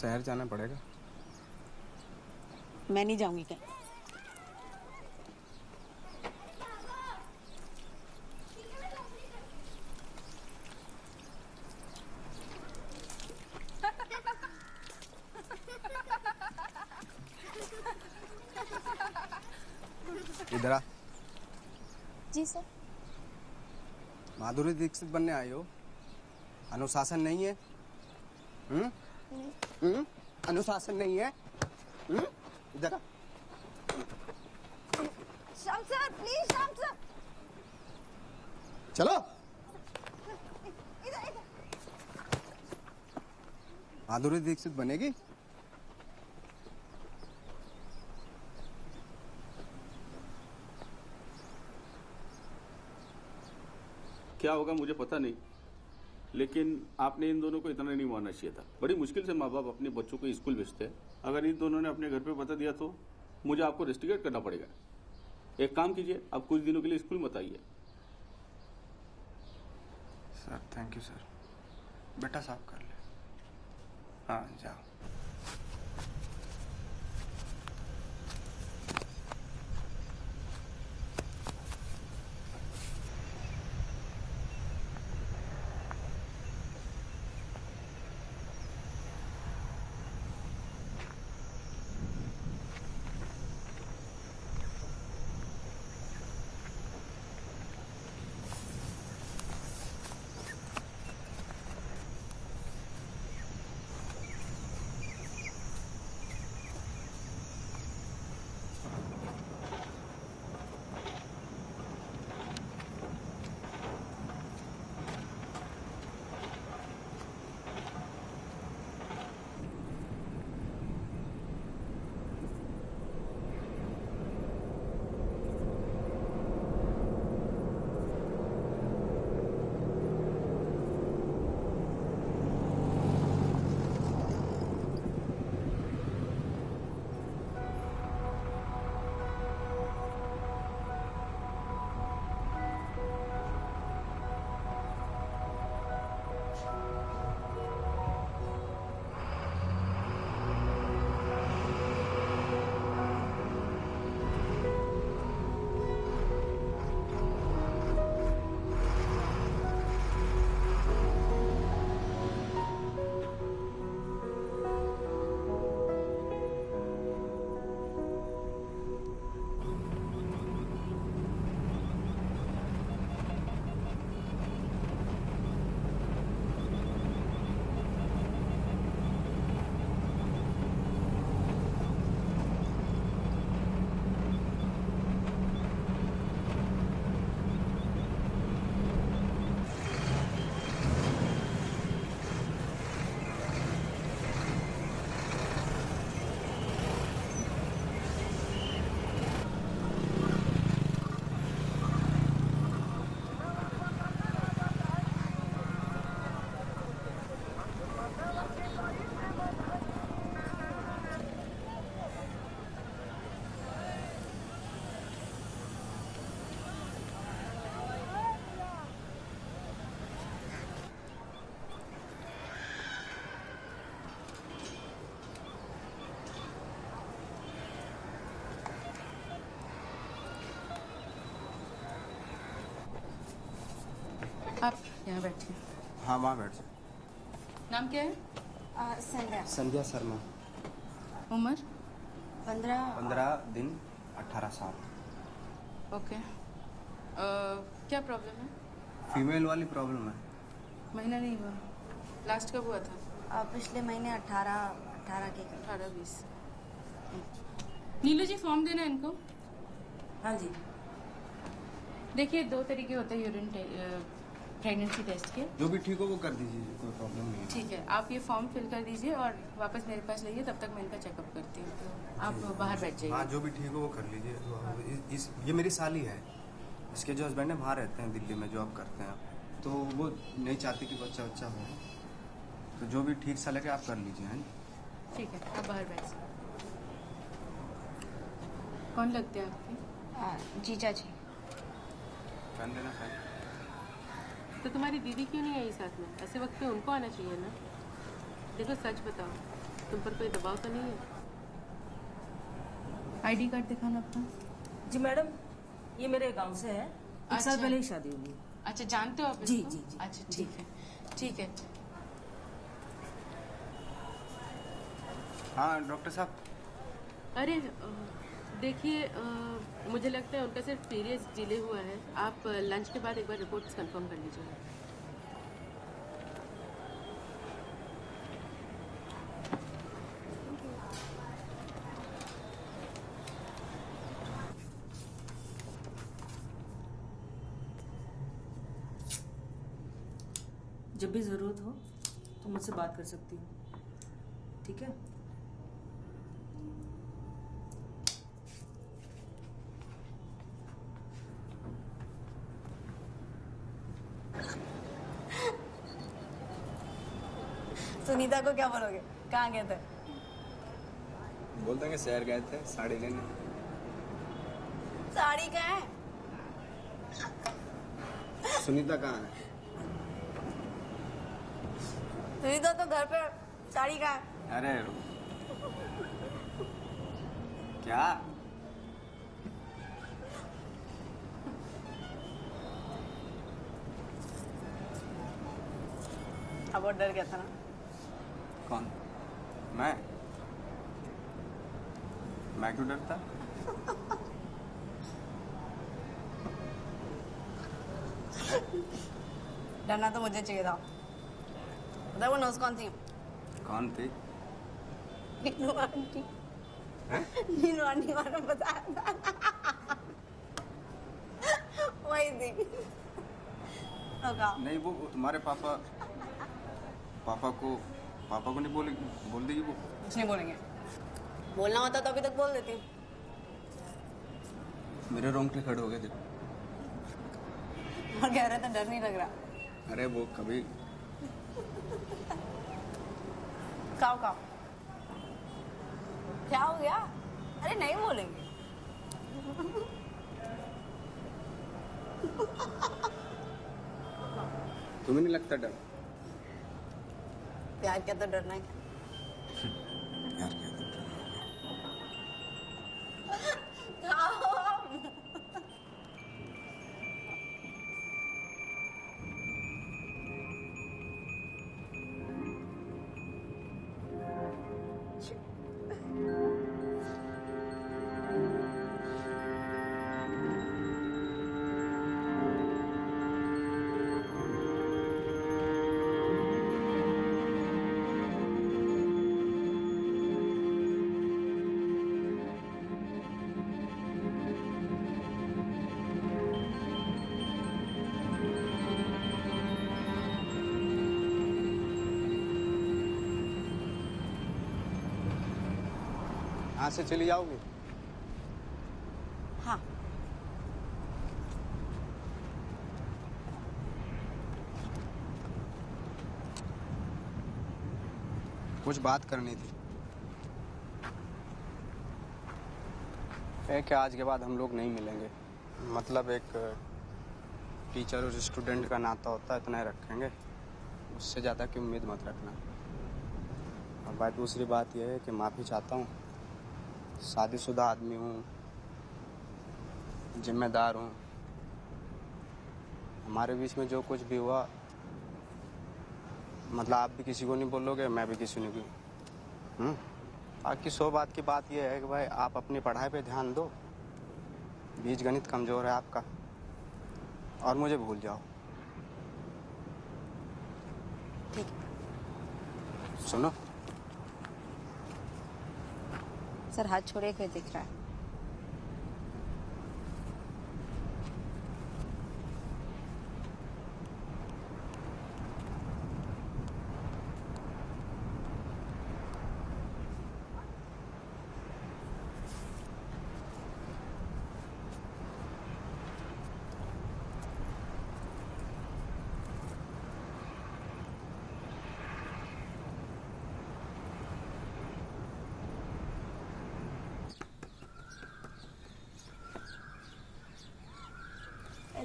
शहर जाना पड़ेगा। मैं नहीं जाऊंगी कहीं। इधर आ। जी सर। माधुरी दीक्षित बनने आई हो? अनुशासन नहीं है? अनुशासन नहीं है। इधर आ। Shyam sir please, Shyam sir चलो। इधर इधर। माधुरी दीक्षित बनेगी। क्या होगा मुझे पता नहीं, लेकिन आपने इन दोनों को इतना नहीं मानना चाहिए था। बड़ी मुश्किल से माँ बाप अपने बच्चों को स्कूल भेजते हैं। अगर इन दोनों ने अपने घर पे बता दिया तो मुझे आपको रेस्टिकेट करना पड़ेगा। एक काम कीजिए, आप कुछ दिनों के लिए स्कूल मत आइए। Sir thank you sir. बेटा साफ कर ले। हाँ जाओ। आप यहाँ बैठिए। हाँ वहाँ बैठ जाओ। नाम क्या है? संध्या। संध्या शर्मा। उम्र? 15 दिन 18 साल। ओके। क्या प्रॉब्लम है? फीमेल वाली प्रॉब्लम है। महीना नहीं हुआ। लास्ट कब हुआ था? पिछले महीने 18 के 18-20। नीलू जी फॉर्म देना इनको। हाँ जी। देखिए 2 तरीके होते हैं यूरिन प्रेगनेंसी टेस्ट के। जो भी ठीक हो वो कर दीजिए, कोई प्रॉब्लम नहीं है। ठीक है, आप ये फॉर्म फिल कर दीजिए और वापस मेरे पास लाइए, तब तक मैं इनका चेकअप करती हूँ। तो आप बाहर बैठ जाइए। हाँ जो भी ठीक हो वो कर लीजिए। ये मेरी साली है, इसके जो हस्बैंड है वहाँ रहते हैं, दिल्ली में जॉब करते हैं, तो वो नहीं चाहती कि बच्चा हो, तो जो भी ठीक सा लगे आप कर लीजिए। हैं ठीक है, आप बाहर बैठ जाइए। कौन लगते हैं आपके? जीजा जी। फैन देना फैन। तो तुम्हारी दीदी क्यों नहीं आई साथ में? ऐसे वक्त पे उनको आना चाहिए ना। देखो सच बताओ, तुम पर कोई दबाव तो नहीं है? आईडी कार्ड दिखाना अपना। जी मैडम, ये मेरे गांव से है। एक साल पहले ही शादी हुई। अच्छा, जानते हो आप जी इसको? जी जी। अच्छा ठीक है, ठीक है। हाँ डॉक्टर साहब। अरे देखिए, मुझे लगता है उनका सिर्फ पीरियड्स डिले हुआ है। आप लंच के बाद एक बार रिपोर्ट्स कंफर्म कर लीजिएगा। जब भी जरूरत हो तो मुझसे बात कर सकती हो, ठीक है? सुनीता को क्या बोलोगे? कहाँ गए थे? बोल देंगे शहर गए थे साड़ी लेने। साड़ी कहाँ है? सुनीता कहाँ है? सुनीता तो घर पे, साड़ी कहाँ है? अरे क्या? अब बहुत डर गया था ना? कौन? मैं क्यों डरता? डरना तो मुझे चाहिए था। पता है वो नर्स कौन थी? कौन थी? नीनू आंटी। नीनू आंटी मैंने बताया था। वही थी। तो कहा? नहीं वो तुम्हारे पापा को नहीं बोल देगी वो? कुछ नहीं बोलेंगे। बोलना होता तो अभी तक बोल देती। मेरे रोंगटे खड़े हो गए देखो। और कह रहे थे डर नहीं लग रहा। अरे वो कभी खाओ क्या हो गया? अरे नहीं बोलेंगे। तुम्हें नहीं लगता डर? प्यार क्या तो डरना है क्या? यार क्या तो यहाँ से चली जाओगे? हाँ। कुछ बात करनी थी। एक आज के बाद हम लोग नहीं मिलेंगे। मतलब एक टीचर और स्टूडेंट का नाता होता है, इतना ही रखेंगे। उससे ज़्यादा की उम्मीद मत रखना। और बात दूसरी बात यह है कि माफ़ी चाहता हूँ। शादीशुदा आदमी हूँ, जिम्मेदार हूँ। हमारे बीच में जो कुछ भी हुआ, मतलब आप भी किसी को नहीं बोलोगे, मैं भी किसी ने भी। बाकी 100 बात की बात यह है कि भाई आप अपनी पढ़ाई पे ध्यान दो। बीज गणित कमजोर है आपका, और मुझे भूल जाओ। ठीक। सुनो सर, हाथ छोड़े कोई दिख रहा है?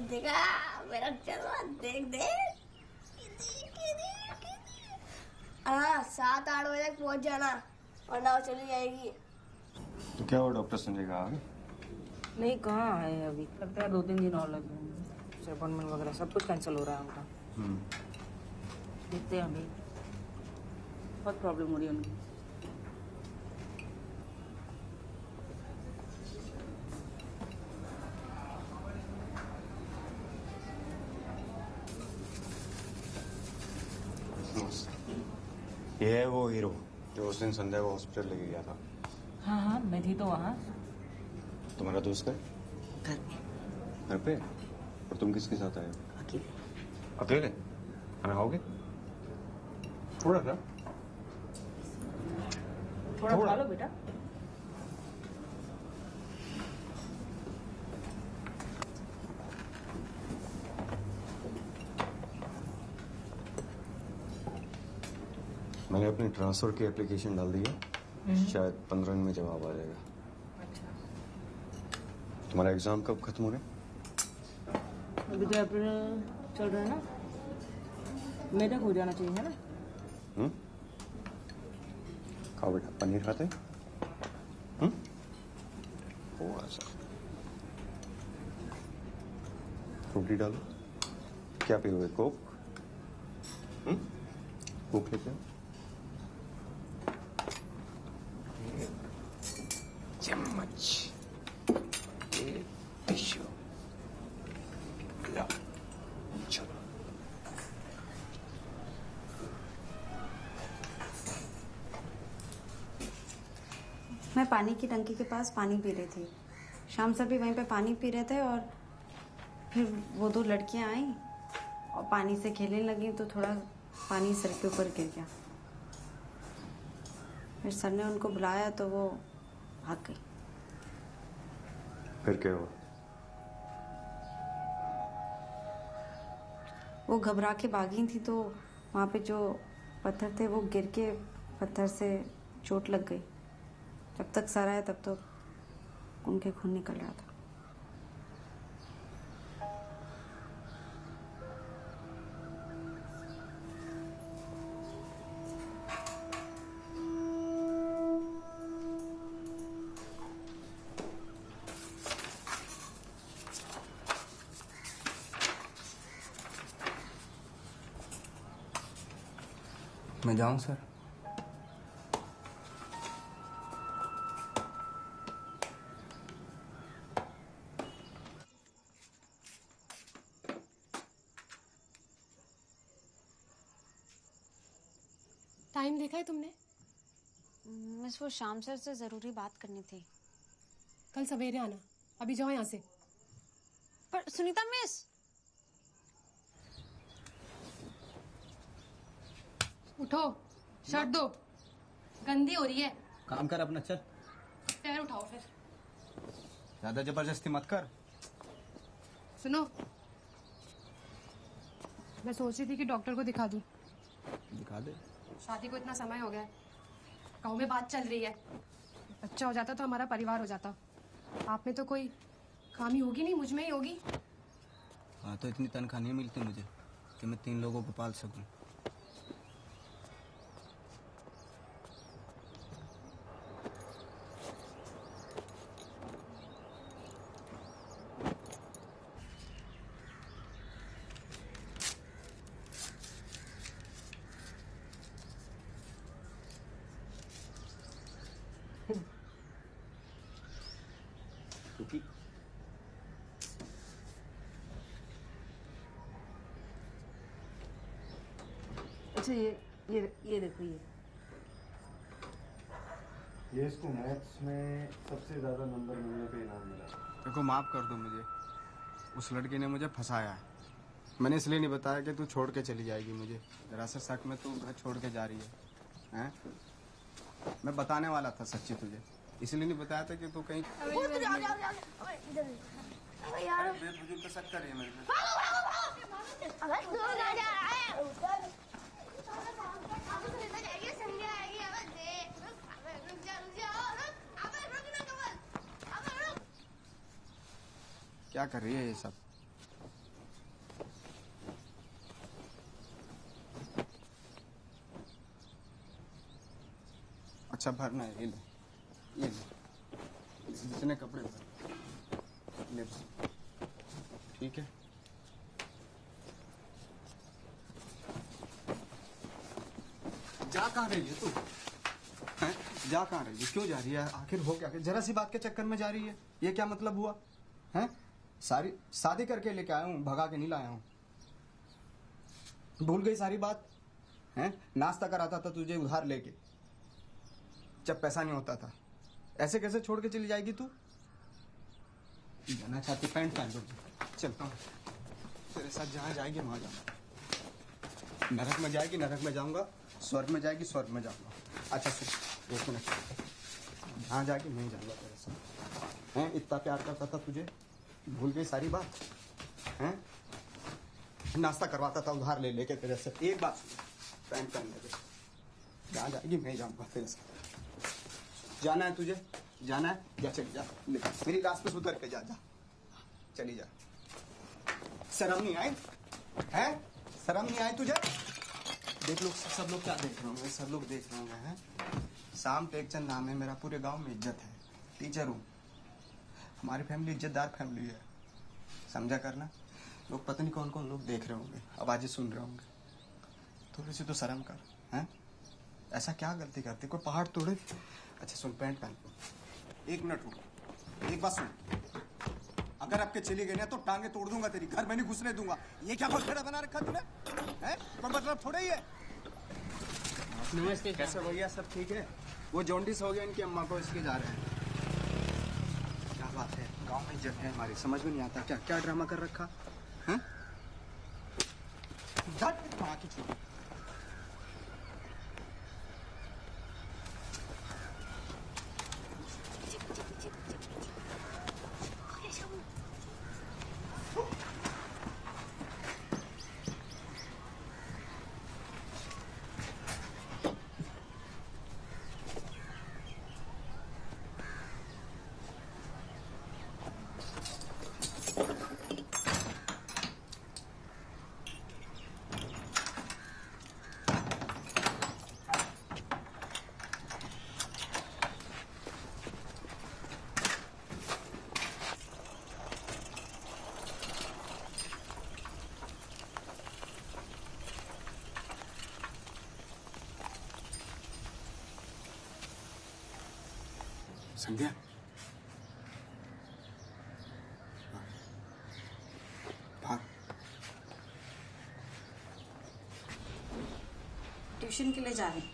देखा मेरा चलो देख। हाँ 7-8 बजे तक पहुंच जाना, वरना वो चली जाएगी। तो क्या हुआ, डॉक्टर संजय का आ गए? नहीं, कहाँ आए अभी? लगता है 2-3 दिन और लग गए। अपॉइंटमेंट वगैरह सब कुछ कैंसिल हो रहा है उनका। देखते हैं अभी, बहुत प्रॉब्लम हो रही है उनकी। ये है वो हीरो जो उस दिन संध्या को हॉस्पिटल लेके गया था। हाँ, मैं थी तो वहाँ। तुम्हारा दोस्त है? घर पे? और तुम किसके साथ आए हो? अकेले। अकेले? खाना खाओगे? थोड़ा सा थोड़ा खा लो बेटा। मैंने अपनी ट्रांसफर की एप्लीकेशन डाल दी है, शायद 15 दिन में जवाब आ जाएगा। अच्छा, तुम्हारा एग्जाम कब खत्म हो रहा है? अभी तो अप्रैल चल रहा है ना, मई तक हो जाना चाहिए, है ना? खाओ बेटा, पनीर खाते हैं? थोड़ा सा फ्रूटी डालो। क्या पियोगे, कोक? कोक लेते हो? चम्मच, टिश्यू, चलो। मैं पानी की टंकी के पास पानी पी रही थी, शाम सर भी वहीं पे पानी पी रहे थे, और फिर वो दो लड़कियां आई और पानी से खेलने लगी, तो थोड़ा पानी सर के ऊपर गिर गया। फिर सर ने उनको बुलाया तो वो भाग गई। फिर क्या हुआ? वो घबरा के भागी थी, तो वहाँ पे जो पत्थर थे वो गिर के पत्थर से चोट लग गई। जब तक सर आया तब तो उनके खून निकल रहा था। मैं जाऊं सर? टाइम देखा है तुमने? मिस, वो शाम सर से जरूरी बात करनी थी। कल सवेरे आना, अभी जाओ यहाँ से। पर सुनीता मिस। उठो, शर्ट दो, गंदी हो रही है। काम कर अपना, चल। पैर उठाओ फिर। ज्यादा जबरदस्ती मत कर। सुनो, मैं सोच रही थी कि डॉक्टर को दिखा दूं। दिखा दे। शादी को इतना समय हो गया है, गाँव में बात चल रही है, बच्चा हो जाता तो हमारा परिवार हो जाता। आप में तो कोई खामी होगी नहीं, मुझ में ही होगी। हाँ, तो इतनी तनख्वाह नहीं मिलती मुझे कि मैं 3 लोगों को पाल सकूं। अच्छा, ये देखो, ये इसको मैथ्स में सबसे ज्यादा नंबर मिलने पे इनाम मिला। देखो, माफ कर दो मुझे, उस लड़की ने मुझे फंसाया है। मैंने इसलिए नहीं बताया कि तू छोड़ के चली जाएगी मुझे। जरा सा शक में तू घर छोड़ के जा रही है, हैं? मैं बताने वाला था सच्ची तुझे, इसलिए नहीं बताया था कि तू कहीं यार बेफजूल का शक कर रही है मेरे पे। क्या कर रही है ये सब? अच्छा, भरना है, ये ले, जितने कपड़े भर ले, ठीक है। जा कहाँ रही है तू? हैं? जा कहाँ रही है? क्यों जा रही है? आखिर हो क्या? जरा सी बात के चक्कर में जा रही है, ये क्या मतलब हुआ? हैं? सारी शादी करके लेके आया हूँ, भगा के नहीं लाया हूँ। भूल गई सारी बात? हैं? नाश्ता कराता था तुझे उधार लेके, जब पैसा नहीं होता था। ऐसे कैसे छोड़ के चली जाएगी तू? जाना चाहती पैंट पहन लो, चलता हूँ तेरे साथ। जहाँ जाएगी वहां जाऊंगा। नरक में जाएगी, नरक में जाऊंगा। स्वर्ग में जाएगी, स्वर्ग में जाऊंगा। अच्छा सुन, एक मिनट, जहाँ जाएगी नहीं जाऊंगा तेरे साथ। हैं, इतना प्यार करता था तुझे, भूल गई सारी बात? हैं, नाश्ता करवाता था उधार ले लेके तेरे से। एक बात सुन, पैंट पहन ले, जहाँ जाएगी मैं जाऊंगा तेरे साथ। जाना है तुझे, जाना है, जा चली जा, मेरी रास्ते से उतर के जा, जा चली जा। शर्म नहीं आई? हैं, शर्म नहीं आई तुझे? देख लो, सब लोग क्या देख रहे होंगे, सब लोग देख रहे होंगे। हैं, शाम टेकचंद नाम है मेरा, पूरे गांव में इज्जत है, टीचर हूँ, हमारी फैमिली इज्जतदार फैमिली है, समझा करना। लोग पता नहीं कौन कौन लोग देख रहे होंगे, आवाजें सुन रहे होंगे, थोड़ी सी तो शर्म कर। हैं, ऐसा क्या गलती करती, कोई पहाड़ तोड़े? अच्छा सुन, पैंट पहन, एक मिनट रुक, एक बात सुन, अगर आपके चली गई ना तो टांगे तोड़ दूंगा तेरी, घर में नहीं घुसने दूंगा। ये क्या बखेड़ा बना रखा तूने? हैं, कोई मतलब थोड़ा ही है। नमस्ते। कैसे भैया, सब ठीक है? वो जॉन्डिस हो गया इनकी अम्मा को, इसके जा रहे हैं। क्या बात है, गांव में इज्जत है हमारी, समझ में नहीं आता क्या क्या ड्रामा कर रखा है। की छोड़, संध्या, ट्यूशन के लिए जा रही हूँ।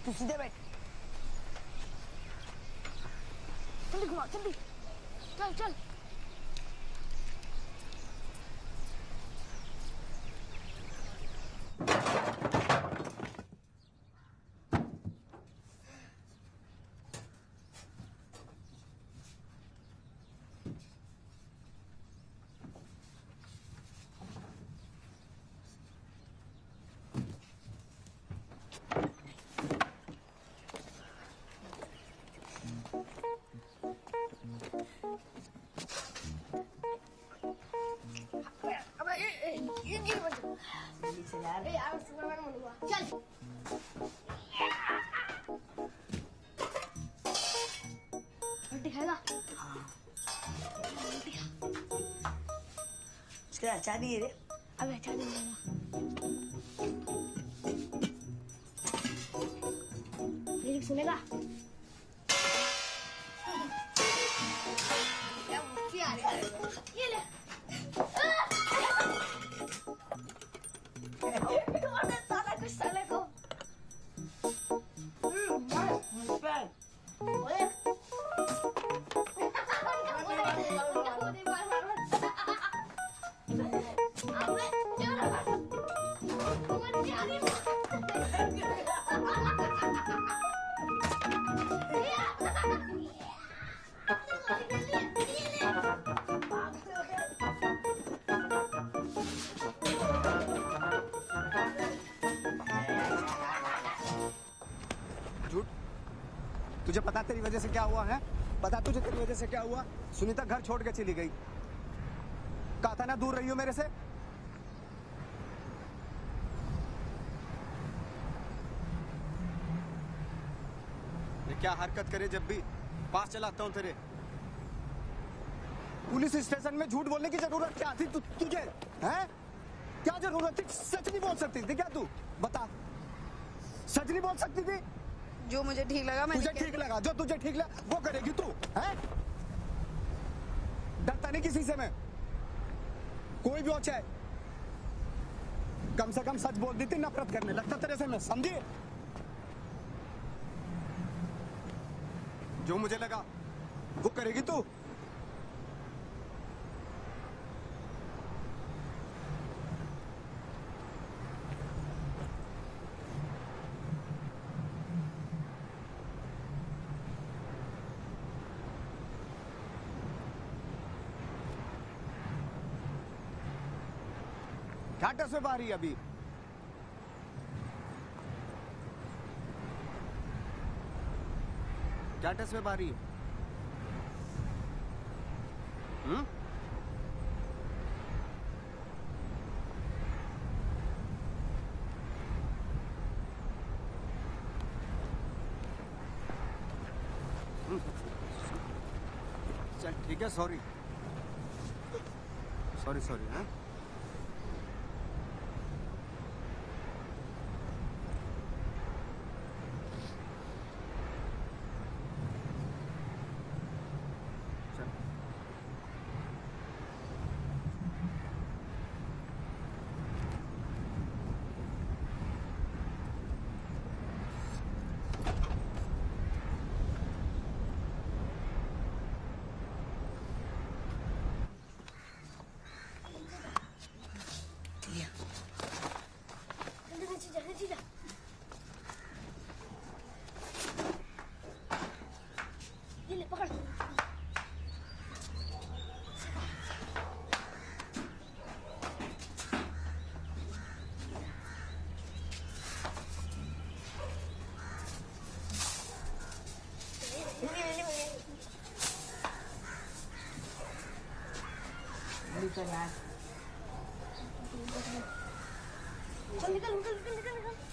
तू सीधे बैठ, जल्दी घुमा, जल्दी चल चल। रोटी खाएगा? इसका अचार नहीं है रे। अबे अचार नहीं खाएगा। लिरिक सुनेगा? क्या मुश्किल आ रही है? ये ले। साला कुछ साले को। तुझे पता तेरी वजह से क्या हुआ है? पता तुझे तेरी वजह से क्या हुआ? सुनीता घर छोड़ के चली गई, कहा था ना दूर रही हो मेरे से। क्या हरकत करे जब भी पास चलाता हूँ तेरे। पुलिस स्टेशन में झूठ बोलने की जरूरत क्या थी तुझे? हैं? क्या जरूरत थी? सच नहीं बोल सकती थी क्या तू? बता, सच नहीं बोल सकती थी? जो मुझे ठीक लगा मैंने तुझे ठीक लगा, जो तुझे ठीक लगा वो करेगी तू, हैं? डरता नहीं किसी से मैं, कोई भी हो चाहे। कम से कम सच बोल दी थी, नफरत करने लगता तेरे से मैं, समझी? जो मुझे लगा वो करेगी तू। क्या टस में बारी अभी? क्या टस में बारी? चल ठीक है, सॉरी सॉरी सॉरी। हाँ चल यार, चल निकल निकल निकल निकल निकल निकल निकल।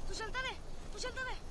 तू चलता रहे, तू चलता रहे।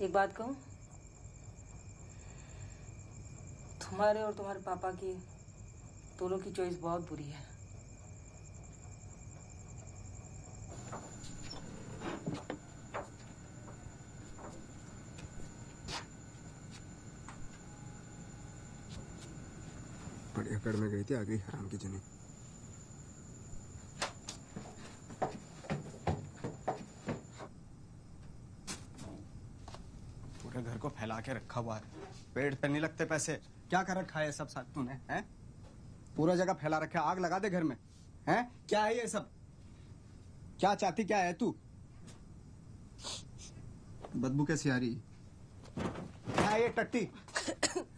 एक बात कहूँ, तुम्हारे और तुम्हारे पापा की दोनों की चॉइस बहुत बुरी है। बड़ी अकड़ में गई थी, आ गई हराम की जनी। पूरे घर को फैला के रखा हुआ है, पेड़ पे नहीं लगते पैसे। क्या कर रखा है सब साथ तूने, हैं? पूरा जगह फैला रखा है, आग लगा दे घर में, हैं? क्या है ये सब? क्या चाहती क्या है तू? बदबू कैसी आ रही? क्या है ये टट्टी?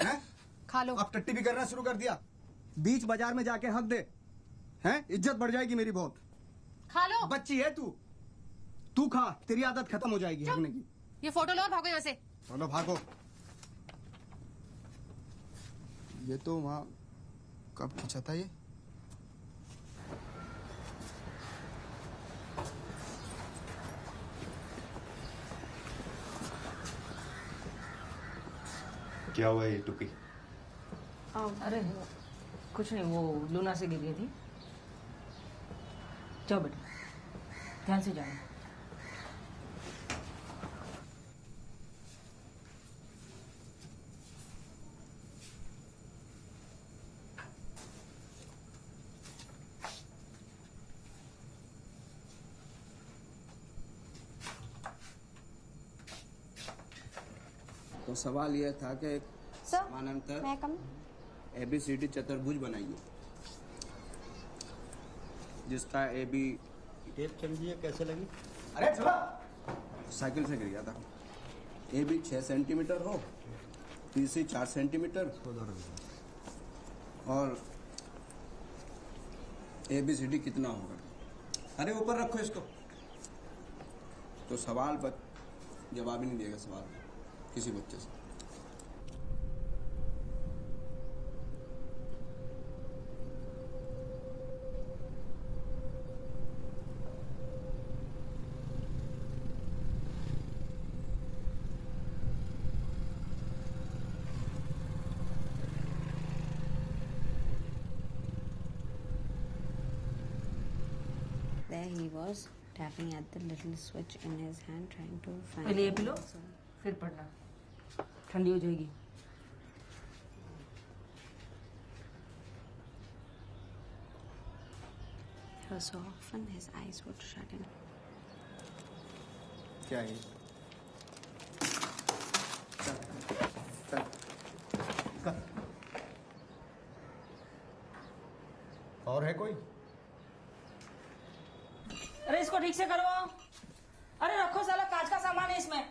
हैं? खा लो। अब टट्टी भी करना शुरू कर दिया। बीच बाजार में जाके हक दे, हैं? इज्जत बढ़ जाएगी मेरी बहुत। खा लो। बच्ची है तू खा, तेरी आदत खत्म हो जाएगी हकने की। ये फोटो लो और भागो यहाँ से। चलो भागो। ये तो वहां कब खींचा था ये? क्या हुआ ये टुकी? अरे कुछ नहीं, वो लूना से गिर गई थी। जाओ बेटा, ध्यान से जाना। तो सवाल यह था कि एक समानांतर ABCD चतुर्भुज बनाइए जिसका AB टेप समझिए कैसे लगी। अरे चला, साइकिल से गिर गया था। AB 6 सेंटीमीटर हो, BC 4 सेंटीमीटर और ABCD कितना होगा? अरे ऊपर रखो इसको। तो सवाल जवाब ही नहीं देगा सवाल किसी बच्चे से। There he was, tapping at the little switch in his hand, trying to find. पहले ये पी लो, फिर पढ़ना, ठंडी हो जाएगी। So often his eyes would shut in. क्या है? और है कोई? अरे इसको ठीक से करो। अरे रखो, साला कांच का सामान है इसमें।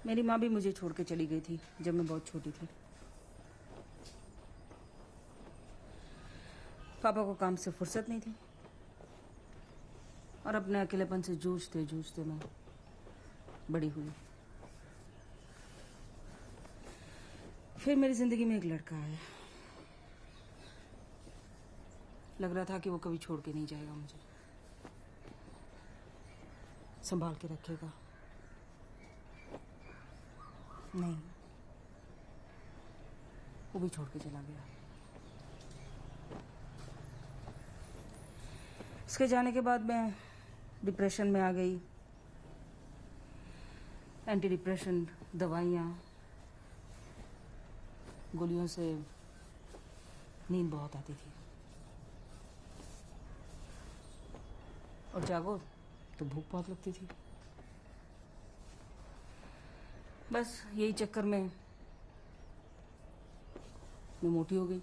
मेरी माँ भी मुझे छोड़ के चली गई थी जब मैं बहुत छोटी थी। पापा को काम से फुर्सत नहीं थी और अपने अकेलेपन से जूझते जूझते मैं बड़ी हुई। फिर मेरी जिंदगी में एक लड़का आया। लग रहा था कि वो कभी छोड़ के नहीं जाएगा, मुझे संभाल के रखेगा। नहीं, वो भी छोड़ के चला गया। उसके जाने के बाद मैं डिप्रेशन में आ गई। एंटी डिप्रेशन दवाइयाँ, गोलियों से नींद बहुत आती थी और जागो तो भूख बहुत लगती थी। बस यही चक्कर में मैं मोटी हो गई।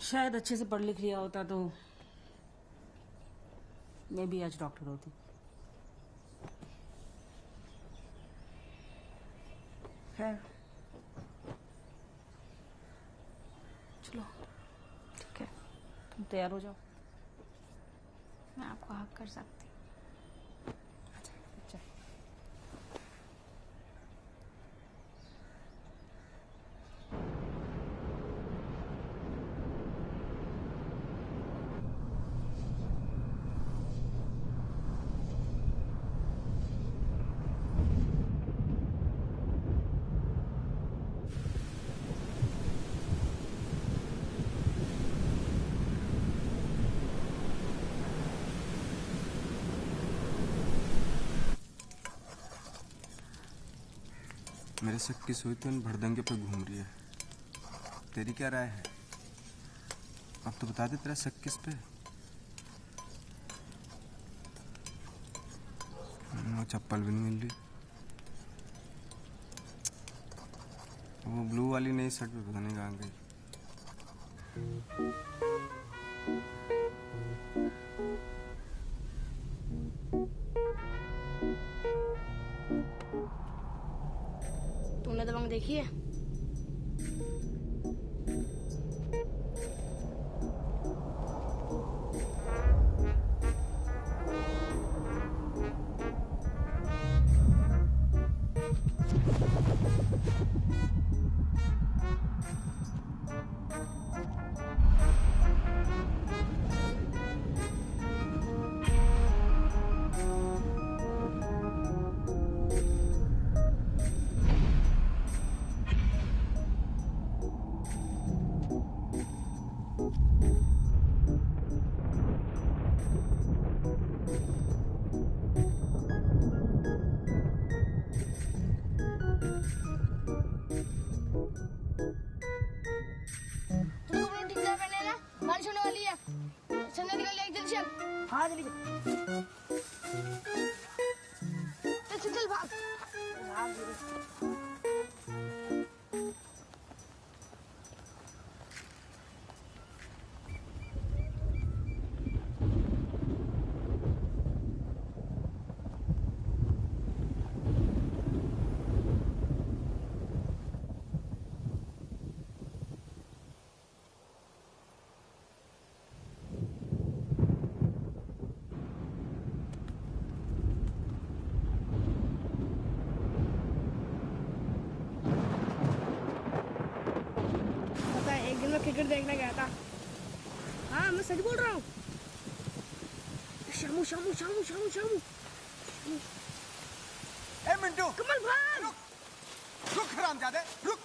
शायद अच्छे से पढ़ लिख लिया होता तो मैं भी आज डॉक्टर होती। खैर चलो ठीक है, तुम तैयार हो जाओ। मैं आपको हक कर सकती। अच्छा मेरे से किस हुई तो इन भड़दंगे पे घूम रही है। तेरी क्या राय है? अब तो बता दे तेरा शक किस पे? वो चप्पल भी नहीं मिल रही। वो ब्लू वाली नई शर्ट भी पता नहीं कहाँ गई। तुमने दबंग देखी है? हाँ जल्दी चल चल भाग क्रिकेट देखने गया था। हाँ मैं सच बोल रहा हूँ। शामू शामू शामू शामू शामू ए मिंटू कमल भाई रुक हरामजादे रुक।